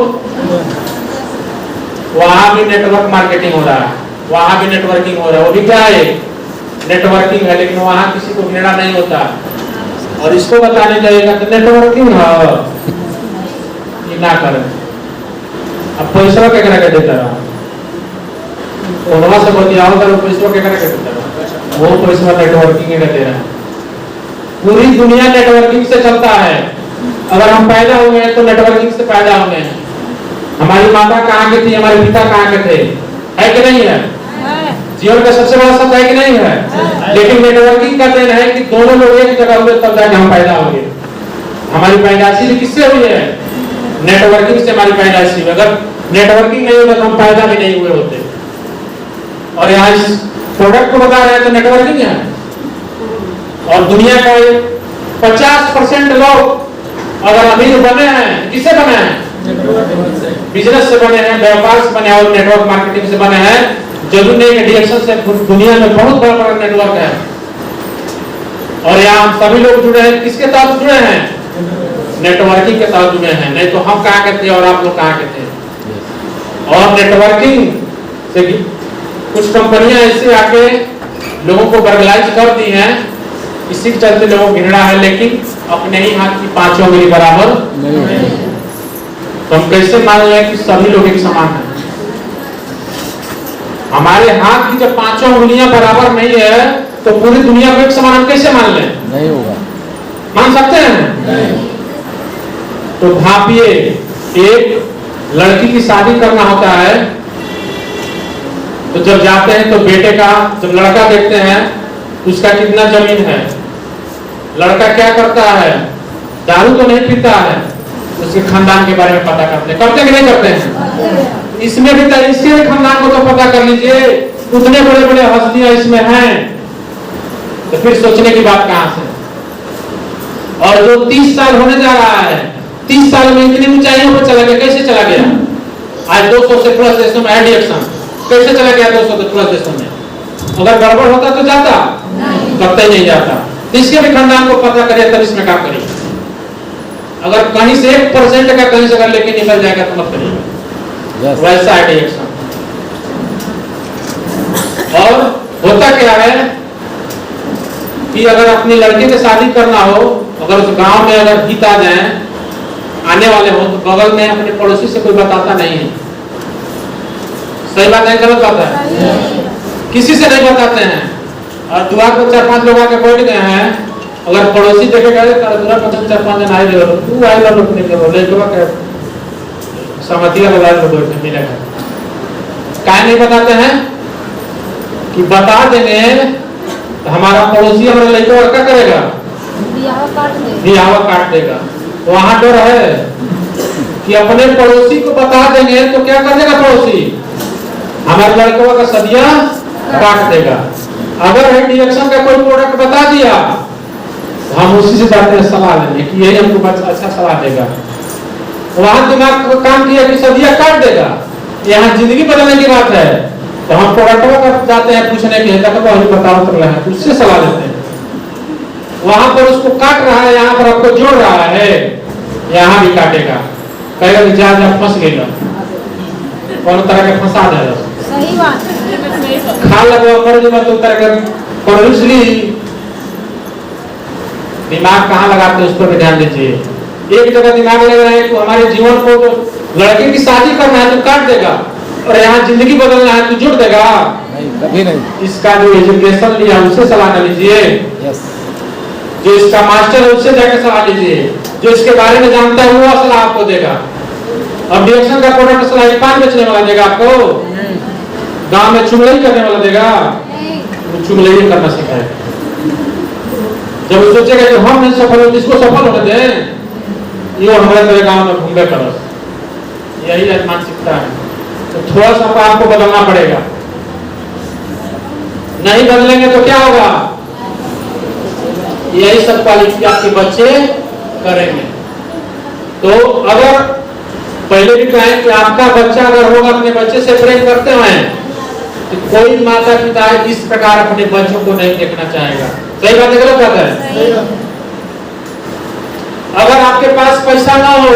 वहां भी नेटवर्क मार्केटिंग हो रहा है, वहां भी नेटवर्किंग हो रहा है। वो भी क्या है? नेटवर्किंग है, लेकिन वहां किसी को घेरा नहीं होता। और इसको बताने जाएगा तो नेटवर्किंग है, ये ना करें। अब पैसा क्या करा के देता रहा, फोनवा से बतियाओ तो पैसा क्या करा के देता रहा, वो पैसा नेटवर्किंग का दे रहा है। पूरी दुनिया नेटवर्किंग से चलता है। अगर हम पैदा हुए हैं तो नेटवर्किंग से पैदा हुए हैं। हमारी माता कहाँ के थी, हमारे पिता कहाँ के थे, है कि नहीं है? जीवन का सबसे बड़ा शब्द है कि नहीं है? लेकिन नेटवर्किंग का देन है कि दोनों लोग एक जगह हुए तब जाके हम पैदा हुए। हमारी पैदाइशी भी किससे हुई है? नेटवर्किंग से हमारी पैदाइशी हुई। अगर नेटवर्किंग नहीं होता तो हम पैदा भी नहीं हुए होते। और यहाँ इस प्रोडक्ट को बता रहे हैं तो नेटवर्किंग है। और दुनिया का 50% लोग अगर अमीर बने हैं, किससे बने हैं? बिजनेस से बने हैं, व्यापार से बने हैं और नेटवर्क मार्केटिंग से बने हैं। जरूर नहीं कि डिएक्शन से दुनिया में बहुत बड़ा बड़ा नेटवर्क है। और यहाँ हम सभी लोग जुड़े हैं, किसके साथ जुड़े हैं? नेटवर्किंग के साथ जुड़े हैं। नहीं तो हम कहाँ के थे और आप लोग कहाँ के थे? और नेटवर्किंग से कुछ कंपनियां ऐसे आके लोगों को बर्गलाइज कर दी हैं, इसी के चलते लोगों को घृणा है, लेकिन अपने ही हाथ की पांचों उंगली बराबर नहीं। तो हम कैसे मान लें कि सभी लोग एक समान हैं? हमारे हाथ की जब पांचों उंगलियां बराबर नहीं है तो पूरी दुनिया को एक समान हम कैसे मान लें? नहीं होगा। मान सकते हैं? नहीं। तो भापिए, एक लड़की की शादी करना होता है तो जब जाते हैं तो बेटे का, जब लड़का देखते हैं तो उसका कितना जमीन है, लड़का क्या करता है, दारू तो नहीं पीता है, उसके खानदान के बारे में पता करते कि नहीं करते हैं? इसमें भी इसके खानदान को तो पता कर लीजिए, उतने बड़े बड़े हस्तियां इसमें हैं, तो फिर सोचने की बात कहां से? और जो 30 साल होने जा रहा है, 30 साल में इतनी ऊंचाइयों पर चला गया, कैसे चला गया? आज 200 से प्लस देशों में एडिक्शन, कैसे चला गया 200 से प्लस देशों में? अगर गड़बड़ होता तो जाता, कतई नहीं जाता। इसके भी खानदान को पता करिए तब इसमें काम करिए। अगर कहीं से 1% का कहीं से अगर लेके निकल जाएगा तो मत करिएगा। वैसा है एडिक्शन। और होता क्या है कि अगर अपनी लड़की से शादी करना हो, अगर उस गांव में अगर गीत आ जाए, आने वाले हो, तो बगल में अपने पड़ोसी से कोई बताता नहीं है। सही बात है, गलत बात है? किसी से नहीं बताते हैं। और दुआ पर 4-5 लोग आके बैठ गए हैं, अगर पड़ोसी देखेगा तो दुआ पर 4-5 जन आए गए, तू आए लोग अपने के बोले तो क्या सहमति लगा लोग बैठे मिलेगा। काहे नहीं बताते हैं कि बता देंगे तो हमारा पड़ोसी हमारे लड़के का क्या करेगा? बियाह काट देगा। वहां डर है कि अपने पड़ोसी को बता देंगे तो क्या कर देगा पड़ोसी? हमारे लड़कों का सदिया काट देगा। अगर डिएक्शन का कोई प्रोडक्ट बता दिया तो हम उसी से जाते हैं सलाह लेंगे कि यही हमको अच्छा सलाह देगा। वहां दिमाग को काम किया कि सदिया काट देगा, यहाँ जिंदगी बदलने की बात है, तो हम प्रोडक्टों का जाते हैं पूछने के बताओ तो है, उससे सलाह लेते हैं। वहां पर उसको काट रहा है, यहाँ पर आपको जोड़ रहा है, यहाँ भी काटेगा, कहेगा कि जा फंस गई, कौन तरह के फंसा देगा। सही बात है। खा लगवा मर जब तो तरह के कॉन्वियसली दिमाग कहाँ लगाते हैं उस पर भी ध्यान दीजिए। एक जगह दिमाग लग रहा है तो हमारे जीवन को लड़के की शादी करना है तो काट देगा, और यहाँ जिंदगी बदलना है तो जुड़ देगा नहीं, कभी नहीं। इसका जो एजुकेशन लिया उससे सलाह लीजिए, जो इसका मास्टर है उससे जाकर सलाह लीजिए, जो इसके बारे में जानता है वो सलाह आपको देगा। अब डिएक्शन का प्रोडक्ट सलाह पान बेचने वाला देगा आपको? गांव में चुगली करने वाला देगा? वो चुगली करना सिखाएगा। जब वो सोचेगा कि हम नहीं सफल हो, इसको सफल होने दें, ये हमारे तरह गांव में घूमे करो, यही मानसिकता है। तो थोड़ा सा आपको बदलना पड़ेगा, नहीं बदलेंगे तो क्या होगा? यही सब क्वालिटी आपके बच्चे करेंगे। तो अगर पहले भी कहें कि आपका बच्चा अगर होगा अपने बच्चे से प्रेम करते हैं तो कोई माता पिता इस प्रकार अपने बच्चों को नहीं देखना चाहेगा। सही बात है, गलत बात है? अगर आपके पास पैसा ना हो,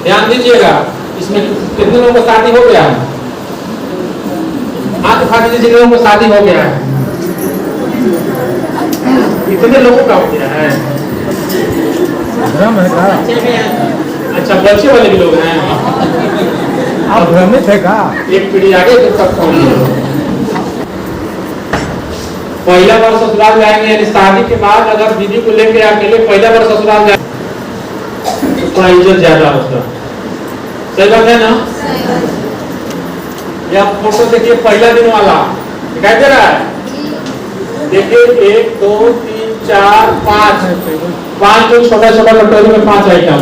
ध्यान दीजिएगा, इसमें कितने लोगों को शादी हो गया है? हाथ उठा दीजिए जिन लोगों को शादी हो गया है। कितने लोगों का हो गया है? अच्छा, बच्चे वाले भी लोग हैं। आप भ्रमित है का? एक पीढ़ी आगे तो तक पहला बार ससुराल जाएंगे, यानी शादी के बाद अगर दीदी को लेके अकेले पहला बार ससुराल जाए तो थोड़ा इज्जत ज्यादा होता। सही बात है ना? या फोटो देखिए, पहला दिन वाला दिखाई दे रहा है? देखिए 1 2 3 4 5 जो छोटा छोटा कटोरी में 5 आइटम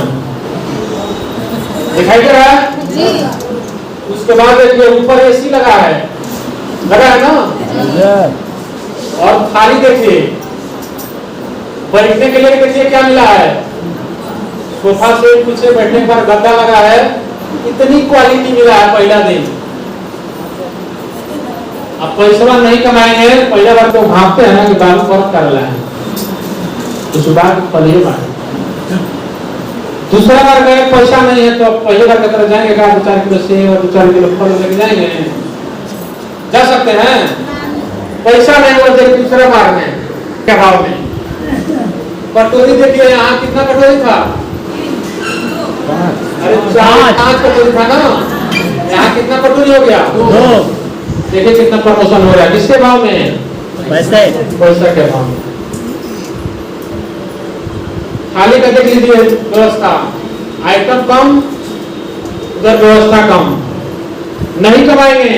दिखाई दे रहा है जी। उसके बाद देखिए ऊपर एसी लगा है ना, और थाली देखिए, बैठने के लिए देखिए क्या मिला है, सोफा से पीछे बैठने पर गद्दा लगा है। इतनी क्वालिटी मिला है पहला दिन। अब पैसा नहीं कमाएंगे, पहला बार तो भागते हैं ना कि बालू फर्क कर रहा है, तो सुबह पहले बार दूसरा बार गए पैसा नहीं है तो पहले बार की तरह जाएंगे क्या? 2-4 किलो सेब और 2-4 किलो फल लेके जाएंगे? जा सकते हैं? पैसा नहीं हुआ तो दूसरा बार में क्या भाव में? कटोरी देखिए, यहाँ कितना कटोरी था? अरे 4-5 कटोरी था ना, यहाँ कितना कटोरी हो गया? 2। देखिए कितना प्रमोशन हो रहा है। किसके भाव में? पैसे। पैसा के भाव में। थाली का देख लीजिए व्यवस्था, आइटम कम, उधर व्यवस्था कम। नहीं कमाएंगे,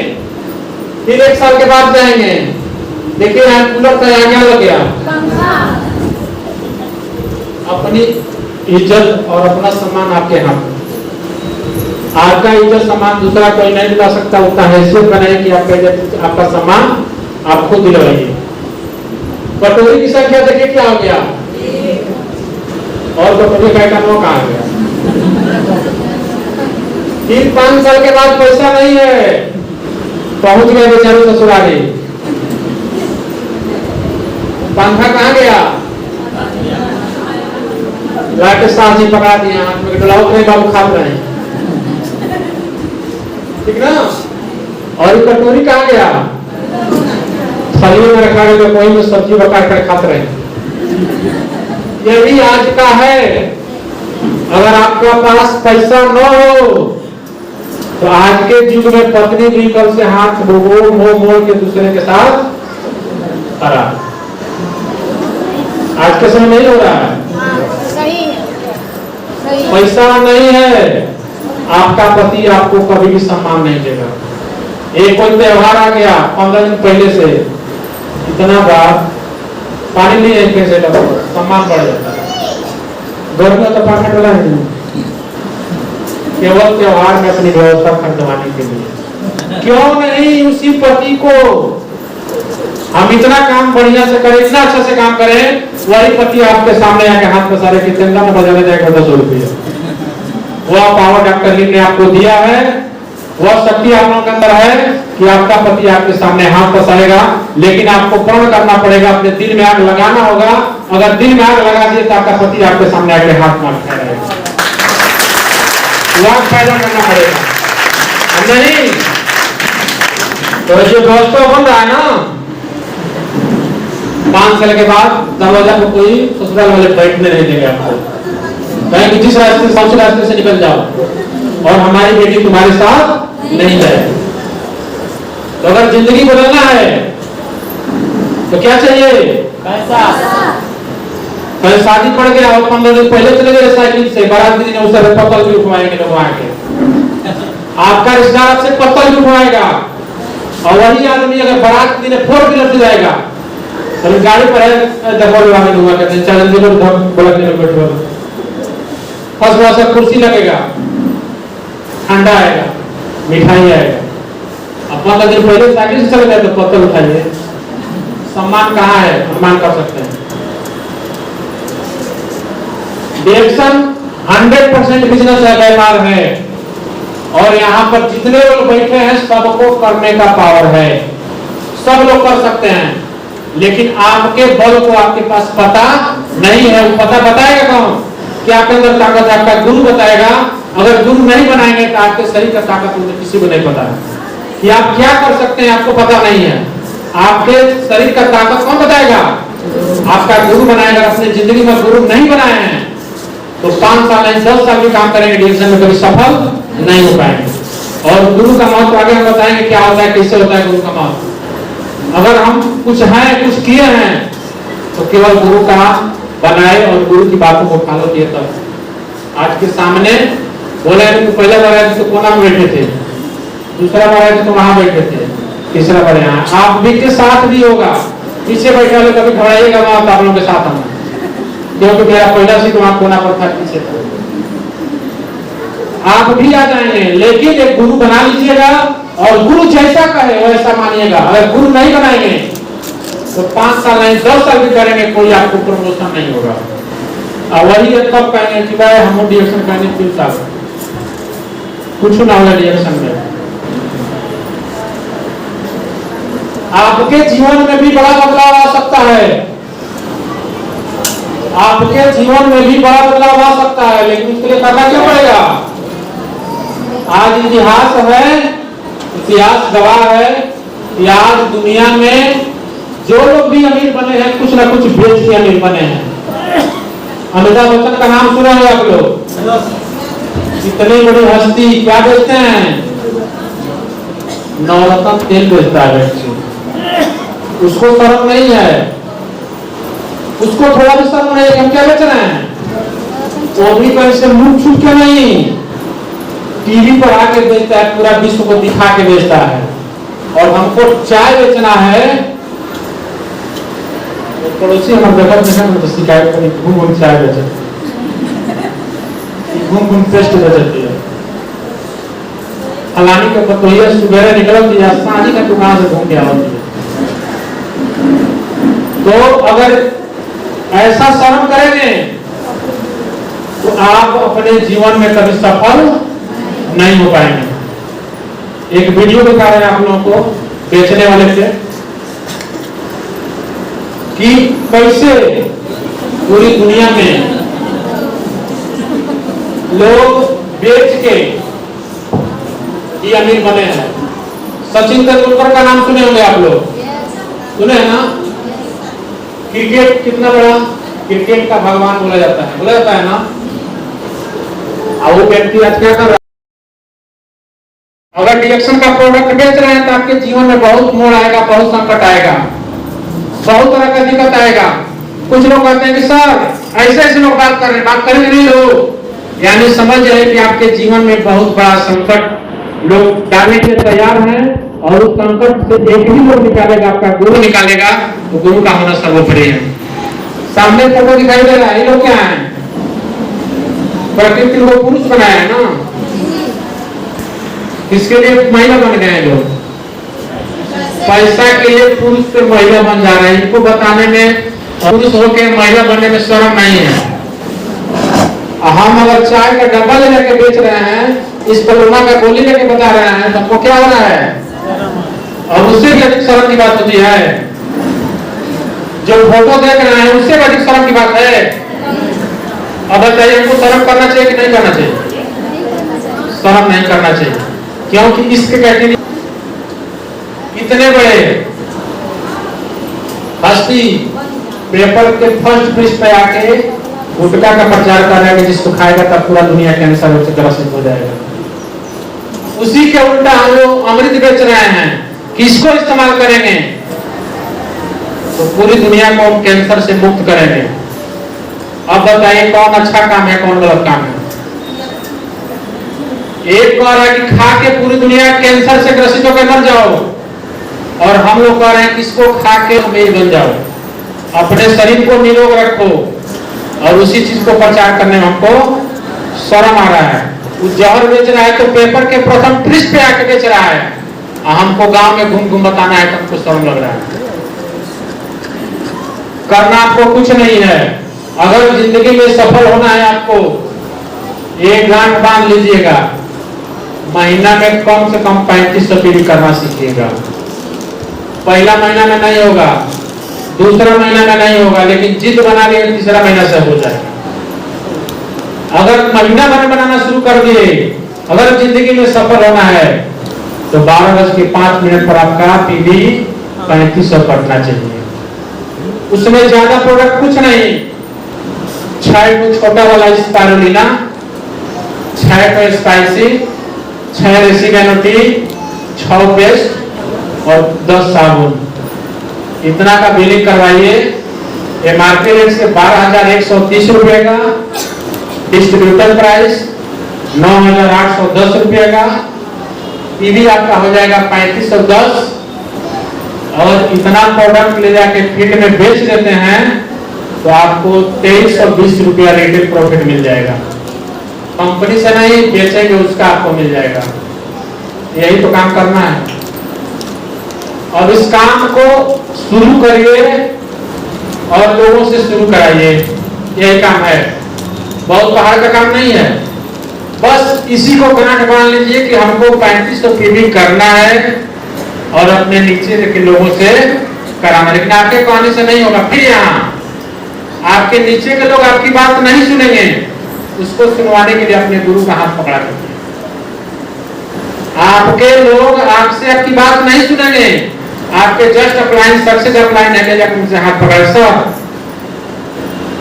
फिर 1 साल के बाद जाएंगे, देखिए यहाँ कूलर का यहाँ क्या लग गया? अपनी इज्जत और अपना सम्मान आपके हाथ में। आपका इज्जत सम्मान दूसरा कोई नहीं दिला सकता। उतना हैसियत बनाए कि आपका इज्जत आपका सम्मान आप खुद दिलवाइए। कटोरी की संख्या देखिए क्या हो गया, और कटोरी का आइटम वो कहाँ गया? 3-5 साल के बाद पैसा नहीं है, पहुंच गए बेचारे ससुराली। पंखा कहाँ गया? लाके साजी पका दिया, हाथ में डलाओ नहीं बाबू खा रहे हैं, ठीक ना? और ये कटोरी कहाँ गया? थाली में रखा गया, कोई में सब्जी पका कर खाते रहे। यही आज का है। अगर आपके पास पैसा न हो तो आज के युग में पत्नी भी कल से हाथ मोड़ के दूसरे के साथ खड़ा। आज के समय नहीं हो रहा है। सही है, सही है। पैसा नहीं है, आपका पति आपको कभी भी सम्मान नहीं देगा। एक कोई त्योहार आ गया 15 दिन पहले से, इतना बार पानी नहीं है कैसे लगा, सम्मान बढ़ जाता है। घर में तो पानी डला है, केवल त्योहार में अपनी व्यवस्था खरीदवाने के लिए। क्यों नहीं उसी पति को हम इतना काम बढ़िया से करें, इतना अच्छा से काम करें, वही पति आपके सामने आके हाथ पसारे कि चंदा में बजाने जाएगा 200 रुपया। वह पावर डॉक्टर ने आपको दिया है, वह शक्ति आप लोगों के अंदर है कि आपका पति आपके सामने हाथ पसारेगा, लेकिन आपको प्रण करना पड़ेगा, अपने दिल में आग लगाना होगा। अगर दिल में आग लगा दिए तो आपका पति आपके सामने आके हाथ मार रहेगा, वह पैदा करना पड़ेगा। नहीं तो जो व्यवस्था बन रहा है ना, 5 साल के बाद दरवाजा पर कोई ससुराल वाले बैठने नहीं देंगे आपको, कहेंगे जिस रास्ते से उस रास्ते से निकल जाओ और हमारी बेटी तुम्हारे साथ नहीं जाए। तो अगर जिंदगी बदलना है तो क्या चाहिए? पैसा। कल शादी पड़ गया और 15 दिन पहले चले गए साइकिल से, बारात दिन उसे पत्तल भी उठवाएंगे लोग आके, आपका रिश्तेदार आपसे पत्तल भी उठवाएगा। और वही आदमी अगर बारात दिन 4 व्हीलर से जाएगा तो गाड़ी पर है दबाव लगा दूंगा, कहते हैं चल जल्दी बोला के बैठो, फर्स्ट क्लास कुर्सी लगेगा, ठंडा आएगा, मिठाई आएगा। अब 15 दिन पहले साइकिल से चले गए तो पत्तल उठाइए, सम्मान कहाँ है? सम्मान कर सकते हैं। रिएक्शन 100% बिजनेस है, व्यापार है। और यहाँ पर जितने लोग बैठे हैं सबको करने का पावर है, सब लोग कर सकते हैं। लेकिन आपके बल को आपके पास पता नहीं है। वो पता बताएगा कौन कि आपके अंदर ताकत है? आपका गुरु बताएगा। अगर गुरु नहीं बनाएंगे तो आपके शरीर का ताकत किसी को नहीं पता है कि आप क्या कर सकते हैं, आपको पता नहीं है। आपके शरीर का ताकत कौन बताएगा? आपका गुरु बनाएगा। अपनी जिंदगी में गुरु नहीं बनाए हैं तो 5 साल नहीं 10 साल भी काम करेंगे डिवीजन में, कभी सफल नहीं हो पाएंगे। और गुरु का महत्व आगे हम बताएंगे क्या होता है, कैसे होता है गुरु का महत्व। अगर हम कुछ हैं, कुछ किए हैं तो केवल गुरु का बनाए और गुरु की बातों को फॉलो किए। तब आज के सामने बोले तो पहला बार आए तो कोना में बैठे थे, दूसरा बार आए तो वहां बैठे थे, तीसरा बार यहाँ। आप भी के साथ भी होगा, पीछे बैठे वाले कभी घबराइएगा वहां आप लोगों के साथ हम, क्योंकि मेरा पहला सीट वहां कोना पर था, पीछे था। आप भी आ जाएंगे, लेकिन एक गुरु बना लीजिएगा और गुरु जैसा कहे वैसा मानिएगा। अगर गुरु नहीं बनाएंगे तो 5 साल नहीं 10 साल भी करेंगे, कोई आपको प्रमोशन नहीं होगा। और वही तब कहेंगे कि भाई हम डिएक्शन करने 3 साल कुछ ना होगा डिएक्शन में। आपके जीवन में भी बड़ा बदलाव आ सकता है, आपके जीवन में भी बड़ा बदलाव आ सकता है, लेकिन उसके लिए करना क्या पड़ेगा? आज इतिहास है, इतिहास गवाह है कि आज दुनिया में जो लोग भी अमीर बने हैं कुछ ना कुछ बेच के अमीर बने हैं। अमिताभ बच्चन का नाम सुना है आप लोग? इतनी बड़ी हस्ती क्या बेचते हैं? नवरत्न तेल बेचता है। उसको शर्म नहीं है, उसको थोड़ा भी शर्म नहीं है। हम क्या बेच रहे हैं? वो भी पैसे मुंह छूट के नहीं, टीवी पर आके बेचता है, पूरा विश्व को दिखा के बेचता है। और हमको चाय बेचना है, पड़ोसी हम देखा तो शिकायत करी, घूम घूम चाय बेचे, घूम घूम पेस्ट बेचती है। फलानी के पतोहिया सुबह निकलती है, सानी का दुकान से घूम के आती है। तो अगर ऐसा शर्म करेंगे तो आप अपने जीवन में कभी सफल नहीं हो पाएंगे। एक वीडियो दिखा रहे हैं आप लोगों को बेचने वाले से कि कैसे पूरी दुनिया में लोग बेच के ये अमीर बने हैं। सचिन तेंदुलकर का नाम सुने होंगे आप लोग, सुने हैं ना? क्रिकेट कितना बड़ा, क्रिकेट का भगवान बोला जाता है ना। और वो व्यक्ति आज क्या कर रहा है? अगर डिएक्शन का प्रोडक्ट बेच रहे हैं तो आपके जीवन में बहुत मोड़ आएगा, बहुत संकट आएगा, बहुत तरह का दिक्कत आएगा। कुछ लोग कहते हैं कि सर ऐसे ऐसे लोग बात कर रहे हैं, बात करेंगे नहीं लोग, यानी समझ जाए कि आपके जीवन में बहुत बड़ा संकट लोग डालने के लिए तैयार हैं। और उस संकट से एक ही लोग निकालेगा, आपका गुरु निकालेगा। तो गुरु का होना सर्वोपरि है। सामने फोटो दिखाई दे रहा है, ये लोग क्या है? प्रकृति को पुरुष बनाया है ना, इसके लिए महिला बन गए हैं लोग। पैसा के लिए पुरुष से महिला बन जा रहे हैं। इनको बताने में पुरुष होकर महिला बनने में शर्म नहीं है। हम अगर चाय का डब्बा लेके बेच रहे हैं, इस कोरोना का गोली लेके बता रहे हैं, तो हमको क्या हो रहा है? और उससे भी अधिक शर्म की बात होती है। जो फोटो देख रहे हैं उससे भी अधिक शर्म की बात है। अब बताइए हमको शर्म करना चाहिए कि नहीं करना चाहिए? शर्म नहीं करना चाहिए, क्योंकि इसके कैटेगरी इतने बड़े हस्ती पेपर के फर्स्ट पृष्ठ पे आके गुटखा का प्रचार कर रहे हैं कि जिसको खाएगा तब पूरा दुनिया कैंसर से ग्रसित हो जाएगा। उसी के उल्टा हम लोग अमृत बेच रहे हैं, किसको इस्तेमाल करेंगे तो पूरी दुनिया को कैंसर से मुक्त करेंगे। अब बताइए कौन अच्छा काम है, कौन गलत काम है? एक कह रहा है कि खा के पूरी दुनिया कैंसर से ग्रसित होकर मर जाओ, और हम लोग कह रहे हैं किसको खा के अमीर बन जाओ, अपने शरीर को निरोग रखो। और उसी चीज को प्रचार करने में हमको शर्म आ रहा है। वो जहर बेच रहा है तो पेपर के प्रथम पृष्ठ पे आके बेच रहा है, हमको गांव में घूम घूम बताना है तो हमको शर्म लग रहा है। करना आपको कुछ नहीं है। अगर जिंदगी में सफल होना है आपको एक गांठ बांध लीजिएगा, महीना में कम से कम 3500 पीवी करना सीखिएगा। पहला महीना में नहीं होगा, दूसरा महीना में नहीं होगा, लेकिन जिद बना लिए तीसरा महीना से हो जाएगा। अगर महीना भर बनाना शुरू कर दिए, अगर जिंदगी में सफल होना है तो 12:05 पर आपका पीवी 3500 पड़ना चाहिए। उसमें ज्यादा प्रोडक्ट कुछ नहीं, 6 छोटा वाला स्पाइरुलिना, 6 स्पाइसी, 6 रेसिवेनोटी, 6 पेस्ट और 10 साबुन, इतना का बिलिंग करवाइए। एमआरपी रेट से 12,130 रुपए का, डिस्ट्रीब्यूटर प्राइस 9,810 रुपए का, पीवी आपका हो जाएगा 3510। और इतना प्रोडक्ट ले जाके फील्ड में बेच देते हैं तो आपको 2320 रुपया रिटेल प्रॉफिट मिल जाएगा। कंपनी से नहीं बेचेंगे उसका आपको मिल जाएगा। यही तो काम करना है। अब इस काम को शुरू करिए और लोगों से शुरू कराइए, यही काम है। बहुत पहाड़ का काम नहीं है। बस इसी को गांठ बांध लीजिए कि हमको 3500 पीवी करना है और अपने नीचे के लोगों से कराना। लेकिन आपके कहने से नहीं होगा। फिर यहाँ आपके नीचे के लोग आपकी बात नहीं सुनेंगे, उसको सुनवाने के लिए अपने गुरु का हाथ पकड़ा करते हैं। आपके लोग आपसे आपकी बात नहीं सुनेंगे, आपके जस्ट अपलाइन सक्सेस अपलाइन है जाकर उनसे हाथ पकड़े। सर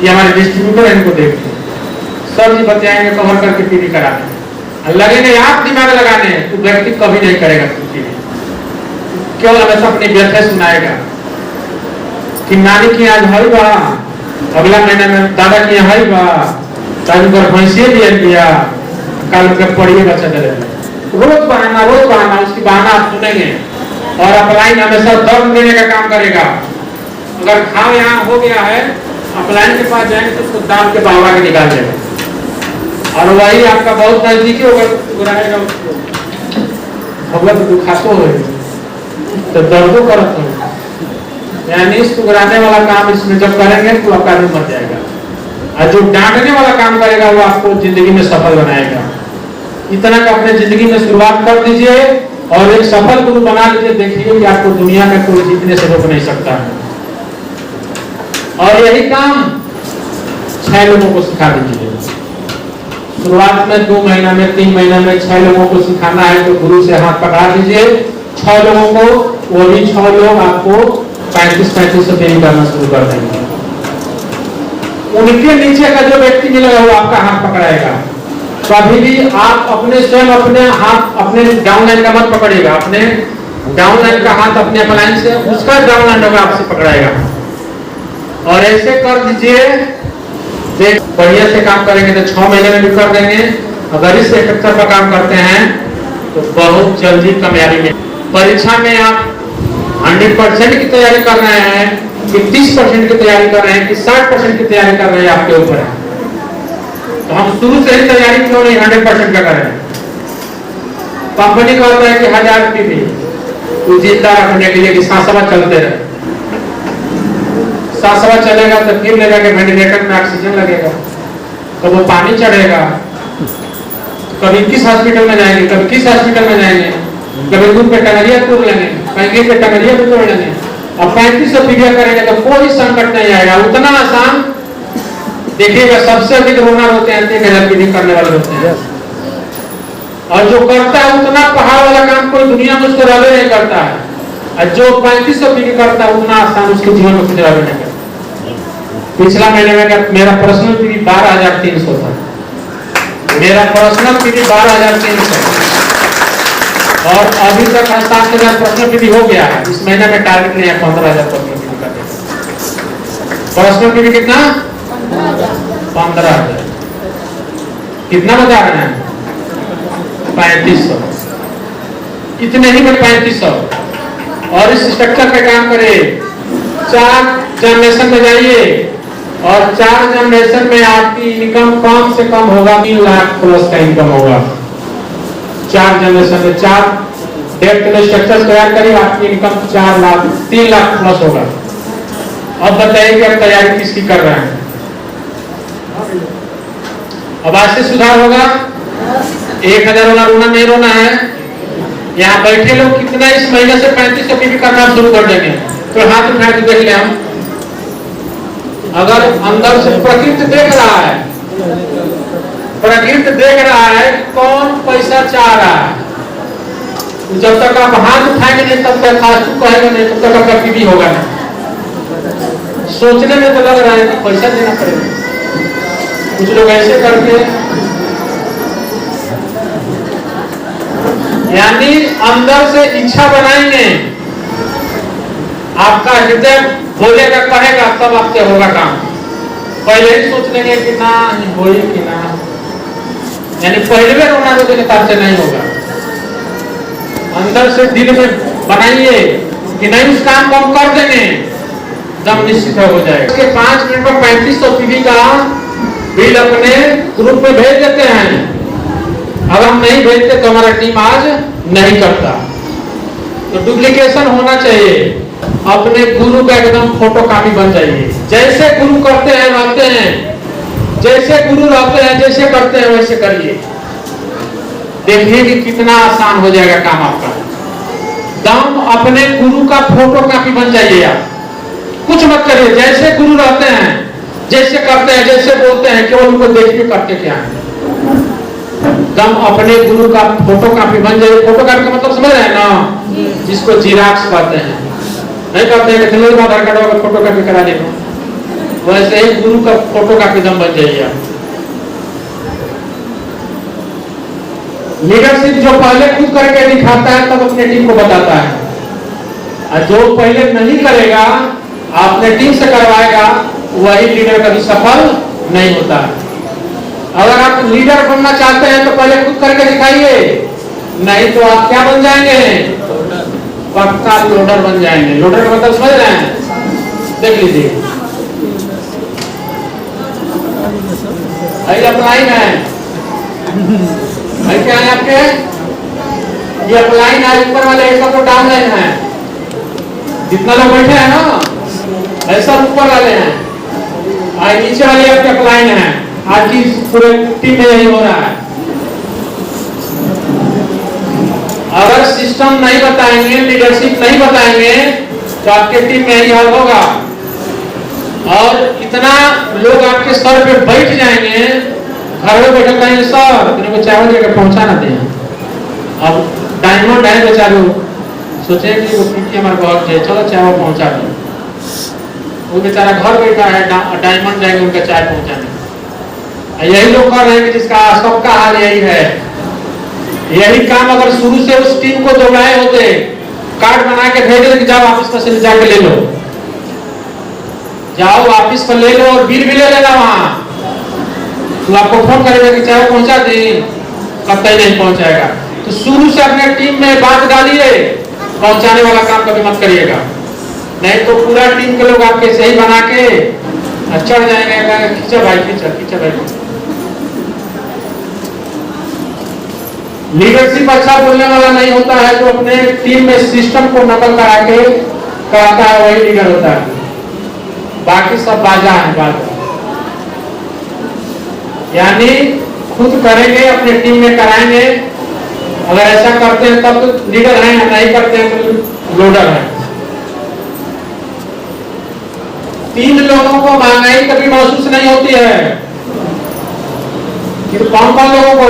ये हमारे डिस्ट्रीब्यूटर है, इनको देखते हैं, सर जी बताएंगे कवर करके पीवी कराने, लगेंगे आप दिमाग लगाने, तो व्यक्ति कभी नहीं करेगा पीवी। क्यों हमेशा अपनी व्यथा सुनाएगा कि नानी की आज हई बा, अगला महीना में दादा की हई बा, ताज पर भैंसिए दिया, कल के पढ़िए बच्चा दे रोज बहाना उसकी बहाना आप सुनेंगे। और अपलाइन हमेशा दर्द देने का काम करेगा। अगर घाव यहाँ हो गया है, अपलाइन के पास जाएंगे तो उसको दाम के बाबा के निकाल देगा और वही आपका बहुत नजदीकी होगा, गुराएगा उसको, भगवत दुखातो हो तो दर्दों करत हो। यानी सुगराने वाला काम इसमें जब करेंगे तो आपका आदमी मर जाएगा, और जो डांटने वाला काम करेगा वो आपको जिंदगी में सफल बनाएगा। इतना का अपने जिंदगी में शुरुआत कर दीजिए और एक सफल गुरु बना लीजिए। देखिए कि आपको दुनिया में कोई जीतने से रोक नहीं सकता है। और यही काम 6 लोगों को सिखा दीजिए। शुरुआत में 2 महीना में, 3 महीना में 6 लोगों को सिखाना है तो गुरु से हाथ पकड़ा दीजिए 6 लोगों को। वो भी 6 लोग आपको 3500 पेरी करना शुरू कर देंगे। उनके नीचे का जो व्यक्ति मिलेगा वो आपका हाथ पकड़ाएगा। कभी भी आप अपने स्वयं अपने हाथ अपने डाउनलाइन का मत पकड़िएगा, अपने डाउनलाइन का हाथ अपने अपलाइन से, उसका डाउनलाइन होगा आपसे पकड़ाएगा। और ऐसे कर दीजिए, बढ़िया से काम करेंगे तो 6 महीने में भी कर देंगे। अगर इस स्ट्रक्चर पर काम करते हैं तो बहुत जल्दी कामयाबी में। परीक्षा में आप 100% की तैयारी कर रहे हैं कि 30% की तैयारी कर रहे हैं कि 60% की तैयारी कर रहे हैं, आपके ऊपर है। तो हम शुरू से ही तैयारी क्यों नहीं 100% का करें। कंपनी कहता है कि 1000 पीवी तो जिंदा रखने के लिए कि सांसवा चलते रहे, सांसवा चलेगा तो फिर ले जाके वेंटिलेटर में ऑक्सीजन लगेगा, तो वो पानी चढ़ेगा। कभी किस हॉस्पिटल में जाएंगे, कभी किस हॉस्पिटल में जाएंगे, कभी दूध पे टंगरिया तोड़ लेंगे, कहीं पे टंगरिया भी तोड़ लेंगे। अब 3500 पीवी करेंगे तो कोई संकट नहीं आएगा। उतना आसान देखिएगा। सबसे अधिक रोना होते हैं 3000 पीवी करने वाले होते हैं, और जो करता है उतना पहाड़ वाला काम कोई दुनिया में उसको रवे नहीं करता है। और जो 3500 पीवी करता है उतना आसान उसके जीवन में कुछ रवे नहीं करता। पिछला महीने में मेरा पर्सनल पीवी 12300 था, मेरा पर्सनल पीवी 12300, और अभी तक 7000 पर्सनल पीवी हो गया है। इस महीने में टारगेट नहीं है 15000 पर्सनल पीवी का। पर्सनल पीवी कितना? 15000। कितना बता रहे हैं? 3500। इतने ही में 3500। और इस स्ट्रक्चर पे काम करें। 4 जनरेशन में जाइए और 4 जनरेशन में आपकी इनकम कम से कम होगा 3 लाख प्लस का इनकम होगा। 4 जनरेशन में 4 डेट के स्ट्रक्चर तैयार करिए, आपकी इनकम 4 लाख 3 लाख प्लस होगा। अब बताइए कि आप तैयारी किसकी कर रहे हैं। अब आज से सुधार होगा। 1000 वाला रोना नहीं रोना है। यहाँ बैठे लोग कितना इस महीने से 3500 पीवी करना शुरू कर देंगे, तो हाथ उठा के देख ले हम। अगर अंदर से प्रकृति देख रहा है, प्रकृति देख रहा है कौन पैसा चाह रहा है, जब तक आप हाथ उठाएंगे नहीं तब तक खासू कहेगा नहीं, तब तक आपका पीवी होगा नहीं। सोचने में तो लग रहा है कि पैसा देना पड़ेगा। कुछ लोग ऐसे करके, यानी अंदर से इच्छा बनाएंगे, आपका हृदय बोलेगा कहेगा तब आपसे होगा काम। पहले ही सोच लेंगे कि ना होई कि ना, यानी पहले भी रोना रोने के तार से नहीं होगा। अंदर से दिल में बनाइए कि नहीं उस काम को हम कर देंगे, दम निश्चित हो जाएगा। इसके 5 मिनट में 3500 पीवी का बिल अपने ग्रुप में भेज देते हैं। अगर हम नहीं भेजते तो हमारा टीम आज नहीं करता। तो डुप्लीकेशन होना चाहिए। अपने गुरु का एकदम फोटो कॉपी बन जाइए। जैसे गुरु करते हैं रहते हैं, जैसे गुरु रहते हैं जैसे करते हैं वैसे करिए, देखिए कि कितना आसान हो जाएगा काम आपका। दम अपने गुरु का फोटो कॉपी बन जाइए। आप कुछ मत करिए, जैसे गुरु रहते हैं जैसे करते हैं जैसे बोलते हैं, केवल उनको देखिए करते क्या है। दम अपने गुरु का फोटो कॉपी बन जाइए। फोटो कॉपी का मतलब समझ रहे हैं ना, जिसको जिराक्स कहते हैं। नहीं कहते हैं कि आधार कार्ड का फोटो कॉपी करा देना, वैसे ही गुरु का फोटो कॉपी दम बन जाइए। लीडरशिप जो पहले खुद करके दिखाता है तब अपने टीम को बताता है, और जो पहले नहीं करेगा अपने टीम से करवाएगा वही लीडर कभी सफल नहीं होता। अगर आप लीडर बनना चाहते हैं तो पहले खुद करके दिखाइए, नहीं तो आप क्या बन जाएंगे, पक्का लोडर बन जाएंगे। लोडर का मतलब समझ रहे हैं, देख लीजिए। अपलाइन है, क्या है आपके, ये अपलाइन है, ऊपर वाले ऐसा तो डाउन लाइन है। जितना लोग बैठे हैं ना ऐसा ऊपर वाले हैं, और नीचे वाले आपके अपलाइन है। आज की पूरे टीम में यही हो रहा है। अगर सिस्टम नहीं बताएंगे, लीडरशिप नहीं बताएंगे तो आपके टीम में यही हाल होगा। और इतना लोग आपके सर पे बैठ जाएंगे, घर में बैठे कहेंगे सर तेरे को चावल लेकर पहुंचा ना दें। अब डायमंड है बेचारे, सोचे कि वो पीटी हमारे बहुत है, चलो चावल पहुंचा दें। वो बेचारा घर बैठा है, डायमंड जाएंगे उनका चाय पहुंचाने। यही लोग कर रहे हैं कि जिसका सबका हाल यही है। यही काम अगर शुरू से उस टीम को दोहराए होते, कार्ड बना के भेज दे, जाओ ऑफिस पर से जाके ले लो, जाओ ऑफिस पर ले लो और बिल भी ले लेना वहां। तो आपको फोन करेगा कि चाहे पहुंचा दे, कतई नहीं पहुंचाएगा। तो शुरू से अपने टीम में बात डालिए, पहुंचाने वाला काम कभी मत करिएगा, नहीं तो पूरा टीम के लोग आपके सही बना के चढ़ जाएंगे, खींचा भाई खींचा भाई। लीडरशिप अच्छा बोलने वाला नहीं होता है, जो अपने टीम में सिस्टम को नकल करा के कराता है वही लीडर होता है। बाकी सब बाजा है, बाजा। यानी खुद करेंगे, अपने टीम में कराएंगे। अगर ऐसा करते हैं तब तो लीडर हैं, नहीं करते हैं तो लोडर है। 3 लोगों को महंगाई कभी महसूस नहीं होती है। कौन कौन लोगों को?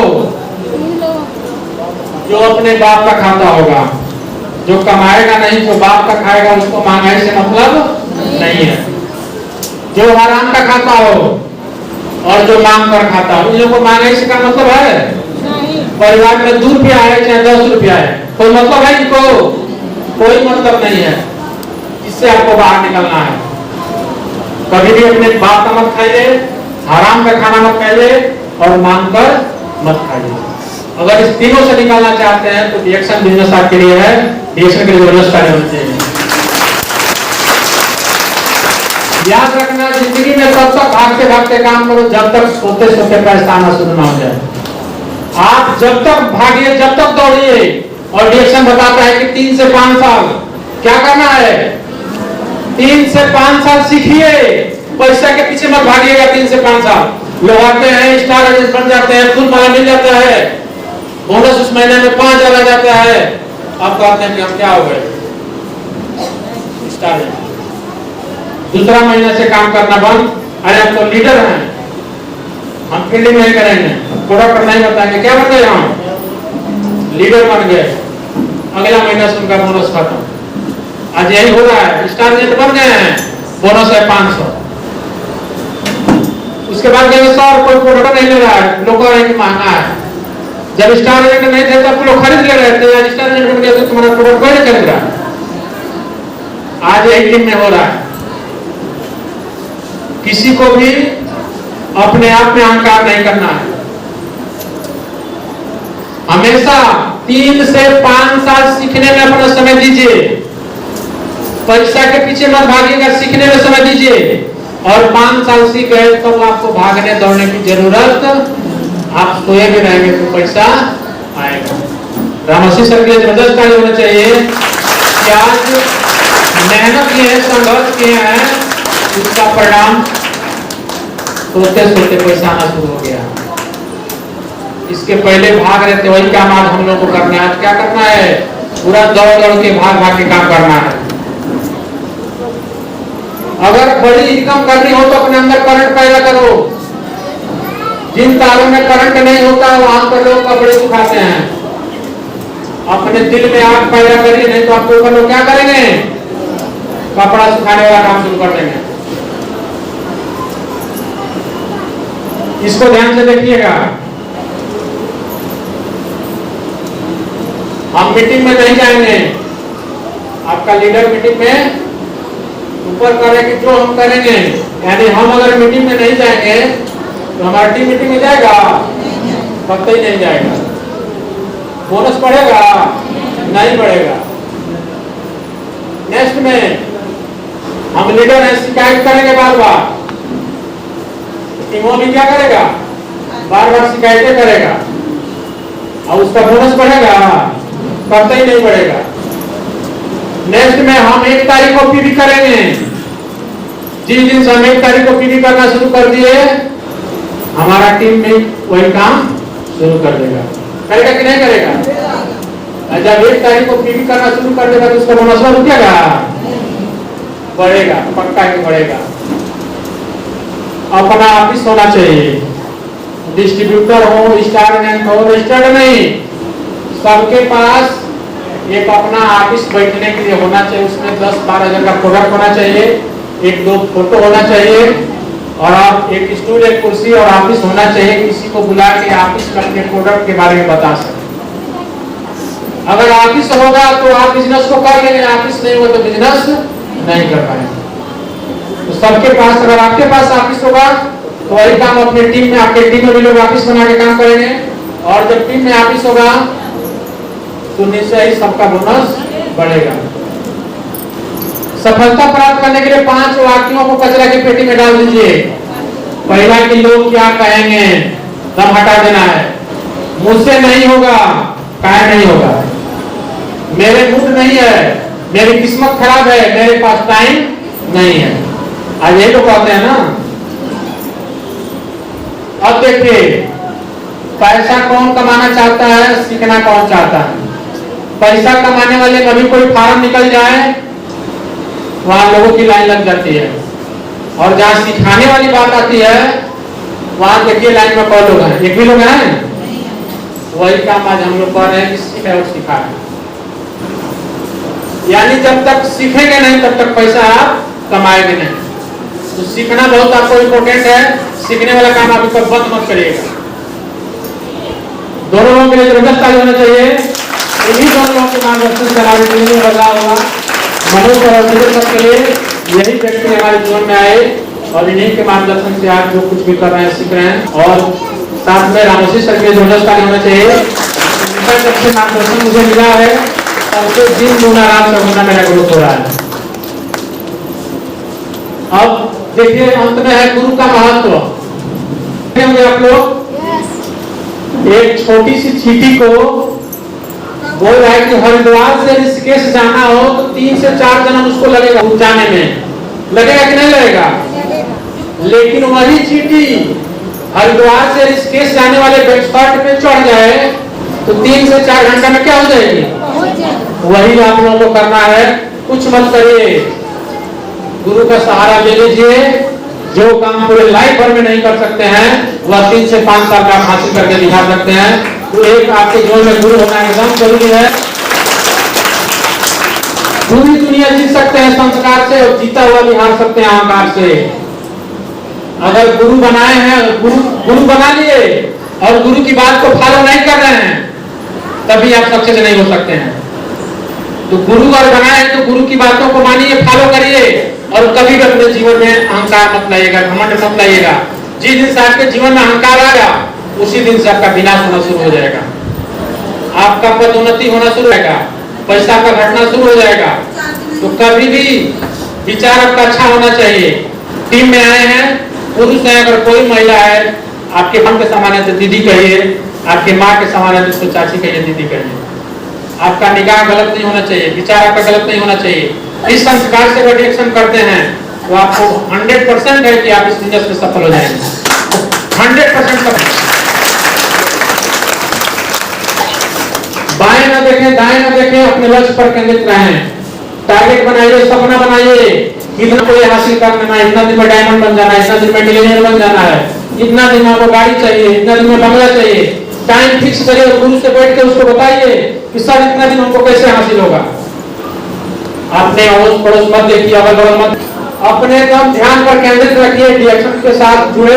जो अपने बाप का खाता होगा, जो कमाएगा नहीं, जो बाप का खाएगा, उसको महंगाई से मतलब नहीं है। जो हराम का खाता हो और जो मांग कर खाता हो, उन लोगों को महंगाई से का मतलब है नहीं। परिवार में 2 रुपया है चाहे 10 रुपया है, कोई मतलब है इनको? कोई मतलब नहीं है। इससे आपको बाहर निकलना है। कभी भी अपने बाप का मत खाइए, हराम का खाना मत खाइए और मांग कर मत खाइए। अगर इस तीनों से निकालना चाहते हैं तो रिएक्शन बिजनेस आपके लिए है। रिएक्शन के लिए व्यवस्था होनी चाहिए। याद रखना, जिंदगी में तब तक भागते भागते काम करो जब तक सोते सोते पैसा आना शुरू ना हो जाए। आप जब तक भागिए, जब तक दौड़िए। और रिएक्शन बताता है कि 3 से 5 साल क्या करना है। 3 से 5 साल सीखिए, पैसा के पीछे मत भागिएगा। 3 से 5 साल लोग आते हैं, स्टार एजेंट बन जाते हैं, फुल माला मिल जाता है, बोनस उस महीने में 5,000 आ जाता है। आप कहते हैं कि हम क्या हो गए स्टार एजेंट। दूसरा महीना से काम करना बंद। अरे हम तो लीडर हैं, हम फील्डिंग नहीं करेंगे, प्रोडक्ट नहीं बताएंगे, क्या बन गए हम लीडर बन गए। अगला महीना से उनका बोनस खत्म। आज यही हो रहा है, स्टार एजेंट बन गए हैं, बोनस है 500। उसके बाद कहेंगे सर कोई प्रोडक्ट नहीं ले रहा है, लोग कह रहे हैं कि महंगा है। जब स्टार एजेंट नहीं थे तब लोग खरीद ले रहे थे, आज स्टार एजेंट बन गए तो तुम्हारा प्रोडक्ट कोई नहीं खरीद रहा है। आज यही टीम में हो रहा है। किसी को भी अपने आप में अहंकार नहीं करना है। हमेशा 3 से 5 साल सीखने में अपना समय दीजिए। पैसा के पीछे मत भागिएगा, सीखने में समय दीजिए। और 5 साल सीख गए तो आपको भागने दौड़ने की जरूरत, आप सोए भी रहेंगे तो पैसा आएगा। रामसी सर के जबरदस्त कार्य होना चाहिए कि आज मेहनत किए हैं, संघर्ष किए हैं, उसका परिणाम सोते सोते पैसा आना शुरू हो गया। इसके पहले भाग रहे थे, वही काम आज हम लोग को करना है। आज क्या करना है? पूरा दौड़ दौड़ के भाग भाग के काम करना है। अगर बड़ी इनकम करनी हो तो अपने अंदर करंट पैदा करो। जिन तारों में करंट नहीं होता वहां पर लोग कपड़े सुखाते हैं। अपने दिल में आग पैदा करिए, नहीं तो आपके ऊपर लोग क्या करेंगे? कपड़ा सुखाने वाला काम शुरू कर देंगे। इसको ध्यान से देखिएगा। हम मीटिंग में नहीं जाएंगे, आपका लीडर मीटिंग में ऊपर करे कि जो हम करेंगे, यानी हम अगर मीटिंग में नहीं जाएंगे तो हमारा टीम मीटिंग में जाएगा? पक्का ही नहीं जाएगा। बोनस बढ़ेगा? नहीं बढ़ेगा। नेक्स्ट में हम लीडर हैं, शिकायत करेंगे बार बार, टीमों में क्या करेगा? बार बार शिकायतें करेगा और उसका बोनस बढ़ेगा? पक्का ही नहीं बढ़ेगा। नेक्स्ट में हम 1 तारीख को पीवी करेंगे। जिस दिन से हम 1 तारीख को पीवी करना शुरू कर दिए, हमारा टीम में वही काम शुरू कर देगा। करेगा कि नहीं करेगा? जब 1 तारीख को पीवी करना शुरू कर देगा तो उसका बोनस रुकेगा? बढ़ेगा, पक्का ही बढ़ेगा। अपना ऑफिस होना चाहिए, डिस्ट्रीब्यूटर हो, स्टार एजेंट हो, रजिस्टर्ड नहीं, सबके पास एक अपना ऑफिस बैठने के लिए होना चाहिए। उसमें 10-12 हजार का प्रोडक्ट होना चाहिए, 1-2 फोटो होना चाहिए, और आप एक स्टूल, एक कुर्सी और ऑफिस होना चाहिए। किसी को बुला के ऑफिस में अपने प्रोडक्ट के बारे में बता सकते। अगर ऑफिस होगा तो आप बिजनेस को कर लेंगे, ऑफिस नहीं होगा तो बिजनेस नहीं कर पाएंगे। तो सबके पास, अगर आपके पास ऑफिस होगा तो वही काम अपने टीम में, आपके टीम में भी लोग ऑफिस बना के काम करेंगे। और जब टीम में ऑफिस होगा तो निश्चय ही सबका बोनस बढ़ेगा। सफलता प्राप्त करने के लिए 5 वाक्यों को कचरा की पेटी में डाल दीजिए। पहला कि लोग क्या कहेंगे, दम हटा देना है। मुझसे नहीं होगा, काहे नहीं होगा? मेरे मूड नहीं है, मेरी किस्मत खराब है, मेरे पास टाइम नहीं है। आज यही तो कहते हैं ना। अब देखिए, पैसा कौन कमाना चाहता है, सीखना कौन चाहता है? पैसा कमाने वाले कभी कोई फार्म निकल जाए, वहां लोगों की लाइन लग जाती है। और जहां सिखाने वाली बात आती है, वहां देखिए लाइन में कौन लोग हैं? एक भी लोग हैं? वही काम आज हम लोग कर रहे हैं कि सीखे और सिखाए। यानी जब तक सीखेंगे नहीं तब तक पैसा आप कमाएंगे नहीं। तो सीखना बहुत आपको इम्पोर्टेंट है। सीखने वाला काम आप इसको बंद मत करिएगा। दोनों लोगों के लिए जबरदस्त कार्य होना चाहिए। इन्हीं दोनों लोगों के मार्गदर्शन से हमारे जीवन में बदलाव होगा। मनोज और के लिए यही व्यक्ति हमारे जीवन में आए और इन्हीं के मार्गदर्शन से आज जो कुछ भी कर रहे हैं, सीख रहे हैं। और साथ में रामोशी सर के लिए जबरदस्त कार्य होना चाहिए। जब से मार्गदर्शन मुझे मिला है तब से दिन दूना रात चौगुना मेरा ग्रोथ हो रहा है। अब देखिए अंत में है गुरु का महत्व। आप लोग एक छोटी सी चीटी को बोल रहा है कि हरिद्वार से ऋषिकेश जाना हो तो 3 से 4 जन्म उसको लगेगा जाने में। लगेगा कि नहीं लगेगा? लेकिन वही चीटी हरिद्वार से ऋषिकेश जाने वाले बेटस्कॉट पे चढ़ जाए तो 3 से 4 घंटे में क्या हो जाएगी? पहुंच जाए। वही आप लोगों को करना है, कुछ मत करिए, गुरु का सहारा ले लीजिए। जो काम पूरे लाइफ भर में नहीं कर सकते हैं वह 3 से 5 साल का हासिल करके दिखा सकते हैं। तो एक आपके जीवन में गुरु होना एकदम जरूरी है। पूरी दुनिया जीत सकते हैं संस्कार से और जीता हुआ भी हार सकते हैं अहंकार से। अगर गुरु बनाए हैं, गुरु बना लिए और गुरु की बात को फॉलो नहीं कर रहे हैं तभी आप सक्सेस नहीं हो सकते हैं। तो गुरु अगर बनाए तो गुरु की बातों को मानिए, फॉलो करिए और कभी भी अपने जीवन में अहंकार मत लाइएगा, घमंड मत लाइएगा। जिस दिन से आपके जीवन में अहंकार आएगा उसी दिन से आपका विनाश होना शुरू हो जाएगा, आपका पदोन्नति होना शुरू हो जाएगा, पैसा का घटना शुरू हो जाएगा। तो कभी भी विचार आपका अच्छा होना चाहिए। टीम में आए हैं, पुरुष है, अगर कोई महिला है आपके मन के समान है तो दीदी कहिए, आपके माँ के समान है तो उसको चाची कहिए, दीदी कहिए। आपका निगाह गलत नहीं होना चाहिए, विचार आपका गलत नहीं होना चाहिए। इस संस्कार से अगर रिएक्शन करते हैं तो आपको 100% है कि आप इस बिजनेस में सफल हो जाएंगे, 100% सफल। बाएं ना देखें, दाएं ना देखें, अपने लक्ष्य पर केंद्रित रहें। टारगेट बनाइए, सपना बनाइए, कितना को हासिल करना है, इतना दिन में डायमंड बन जाना है, इतना दिन में मिलियनेयर बन जाना है, इतना दिन में आपको गाड़ी चाहिए, इतना दिन में बंगला चाहिए। टाइम फिक्स करिए और गुरु से बैठ के उसको बताइए कि सर इतना दिन हमको कैसे हासिल होगा। अपने अड़ोस पड़ोस मत देखिए, अगल बगल मत, अपने एकदम ध्यान पर केंद्रित रखिए। रिएक्शन के साथ जुड़े,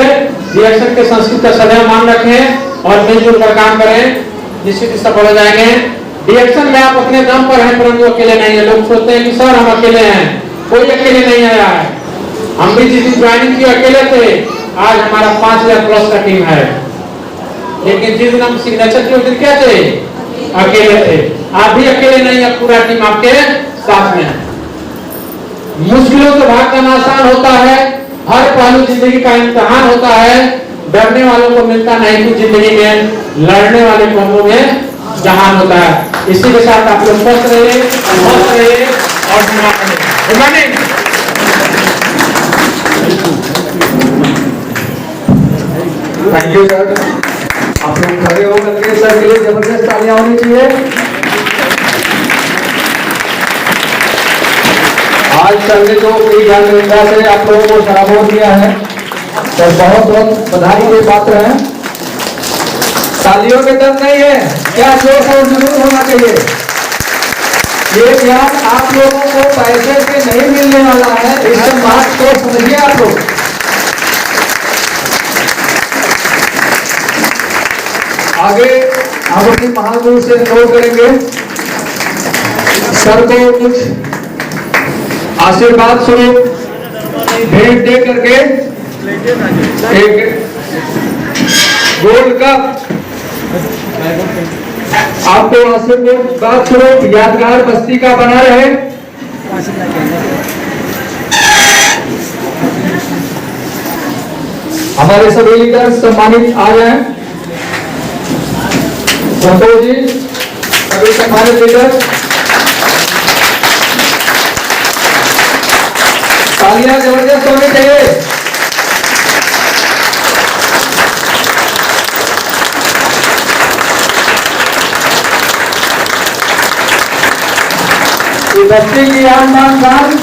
रिएक्शन के संस्कृति का सदैव मान रखें और मिलजुल कर काम करें, निश्चित ही सफल हो जाएंगे। रिएक्शन में आप अपने दम पर हैं परंतु अकेले नहीं है। लोग सोचते हैं कि सर हम अकेले हैं, कोई अकेले नहीं आया है। हम भी जिस दिन ज्वाइनिंग किए अकेले थे, आज हमारा 5000 प्लस का टीम है। लेकिन जिस दिन हम सिग्नेचर किए उस दिन क्या थे? अकेले थे। आप भी अकेले नहीं है, पूरा टीम आपके साथ में है। मुश्किलों से भाग जाना आसान होता है, हर पहलू जिंदगी का इम्तिहान होता है। डरने वालों को मिलता नहीं कुछ जिंदगी में, लड़ने वाले को हम लोग में जहान होता है। इसी के साथ आप लोग स्वस्थ रहिए, मस्त रहिए और good morning. Thank you sir. आप लोग खड़े होकर के सर के लिए जबरदस्त तालियां होनी चाहिए। आज सर ने जो पूरी ज्ञानविंदा से आप लोगों को सराबोर किया है, सर बहुत बहुत बधाई के पात्र हैं। तालियों में दम नहीं है, क्या जोर शोर जरूर होना चाहिए। ये ज्ञान आप लोगों को पैसे से नहीं मिलने वाला है, इस बात को समझिए आप लोग। आगे हम अपने महागुरु से अनुरोध करेंगे, सर को कुछ आशीर्वाद स्वरूप भेंट दे करके एक गोल्ड कप आपको आशीर्वाद स्वरूप यादगार बस्ती का बना रहे। हमारे सभी लीडर सम्मानित आ जाए। संतोष जी सभी सम्मानित लीडर, तालियां जबरदस्त होनी चाहिए। बस्ती की यादगार शान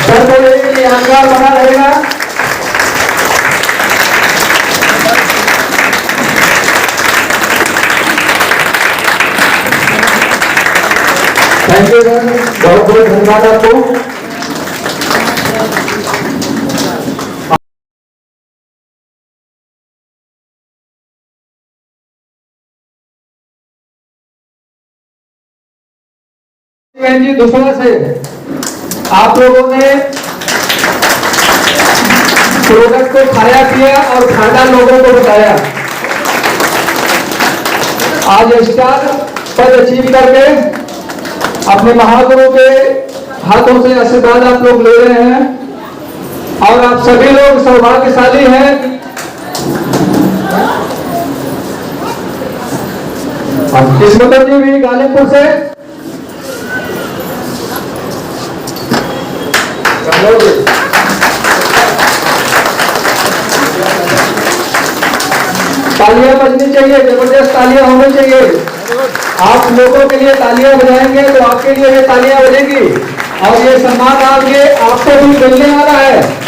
सर को लेकर यादगार बना रहेगा। थैंक यू सर, बहुत बहुत धन्यवाद आपको। जी दूसरा से आप लोगों ने प्रोडक्ट को खाया पिया और खाना लोगों को बताया। आज स्टार पद अचीव करके अपने महागुरु के हाथों से आशीर्वाद आप लोग ले रहे हैं और आप सभी लोग सौभाग्यशाली हैं। किस्मत जी भी गाजीपुर से तालियां बजनी चाहिए, जबरदस्त तालियां होनी चाहिए। आप लोगों के लिए तालियां बजाएंगे तो आपके लिए ये तालियां बजेंगी और ये सम्मान आगे आपको भी मिलने वाला है।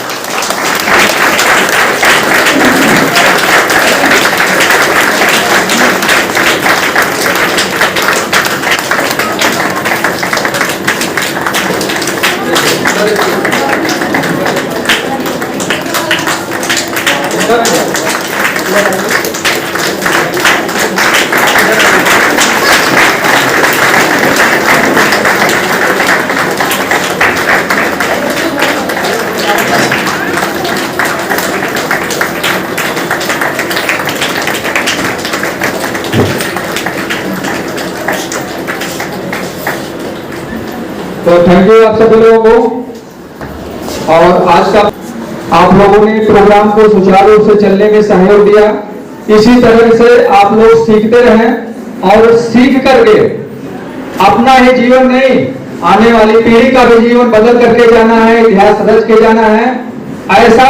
तो थैंक यू आप सभी लोगों को। और आज का आप लोगों ने प्रोग्राम को सुचारू रूप से चलने में सहयोग दिया। इसी तरह से आप लोग सीखते रहें और सीख करके अपना ही जीवन नहीं, आने वाली पीढ़ी का भी जीवन बदल करके जाना है, इतिहास रच के जाना है। ऐसा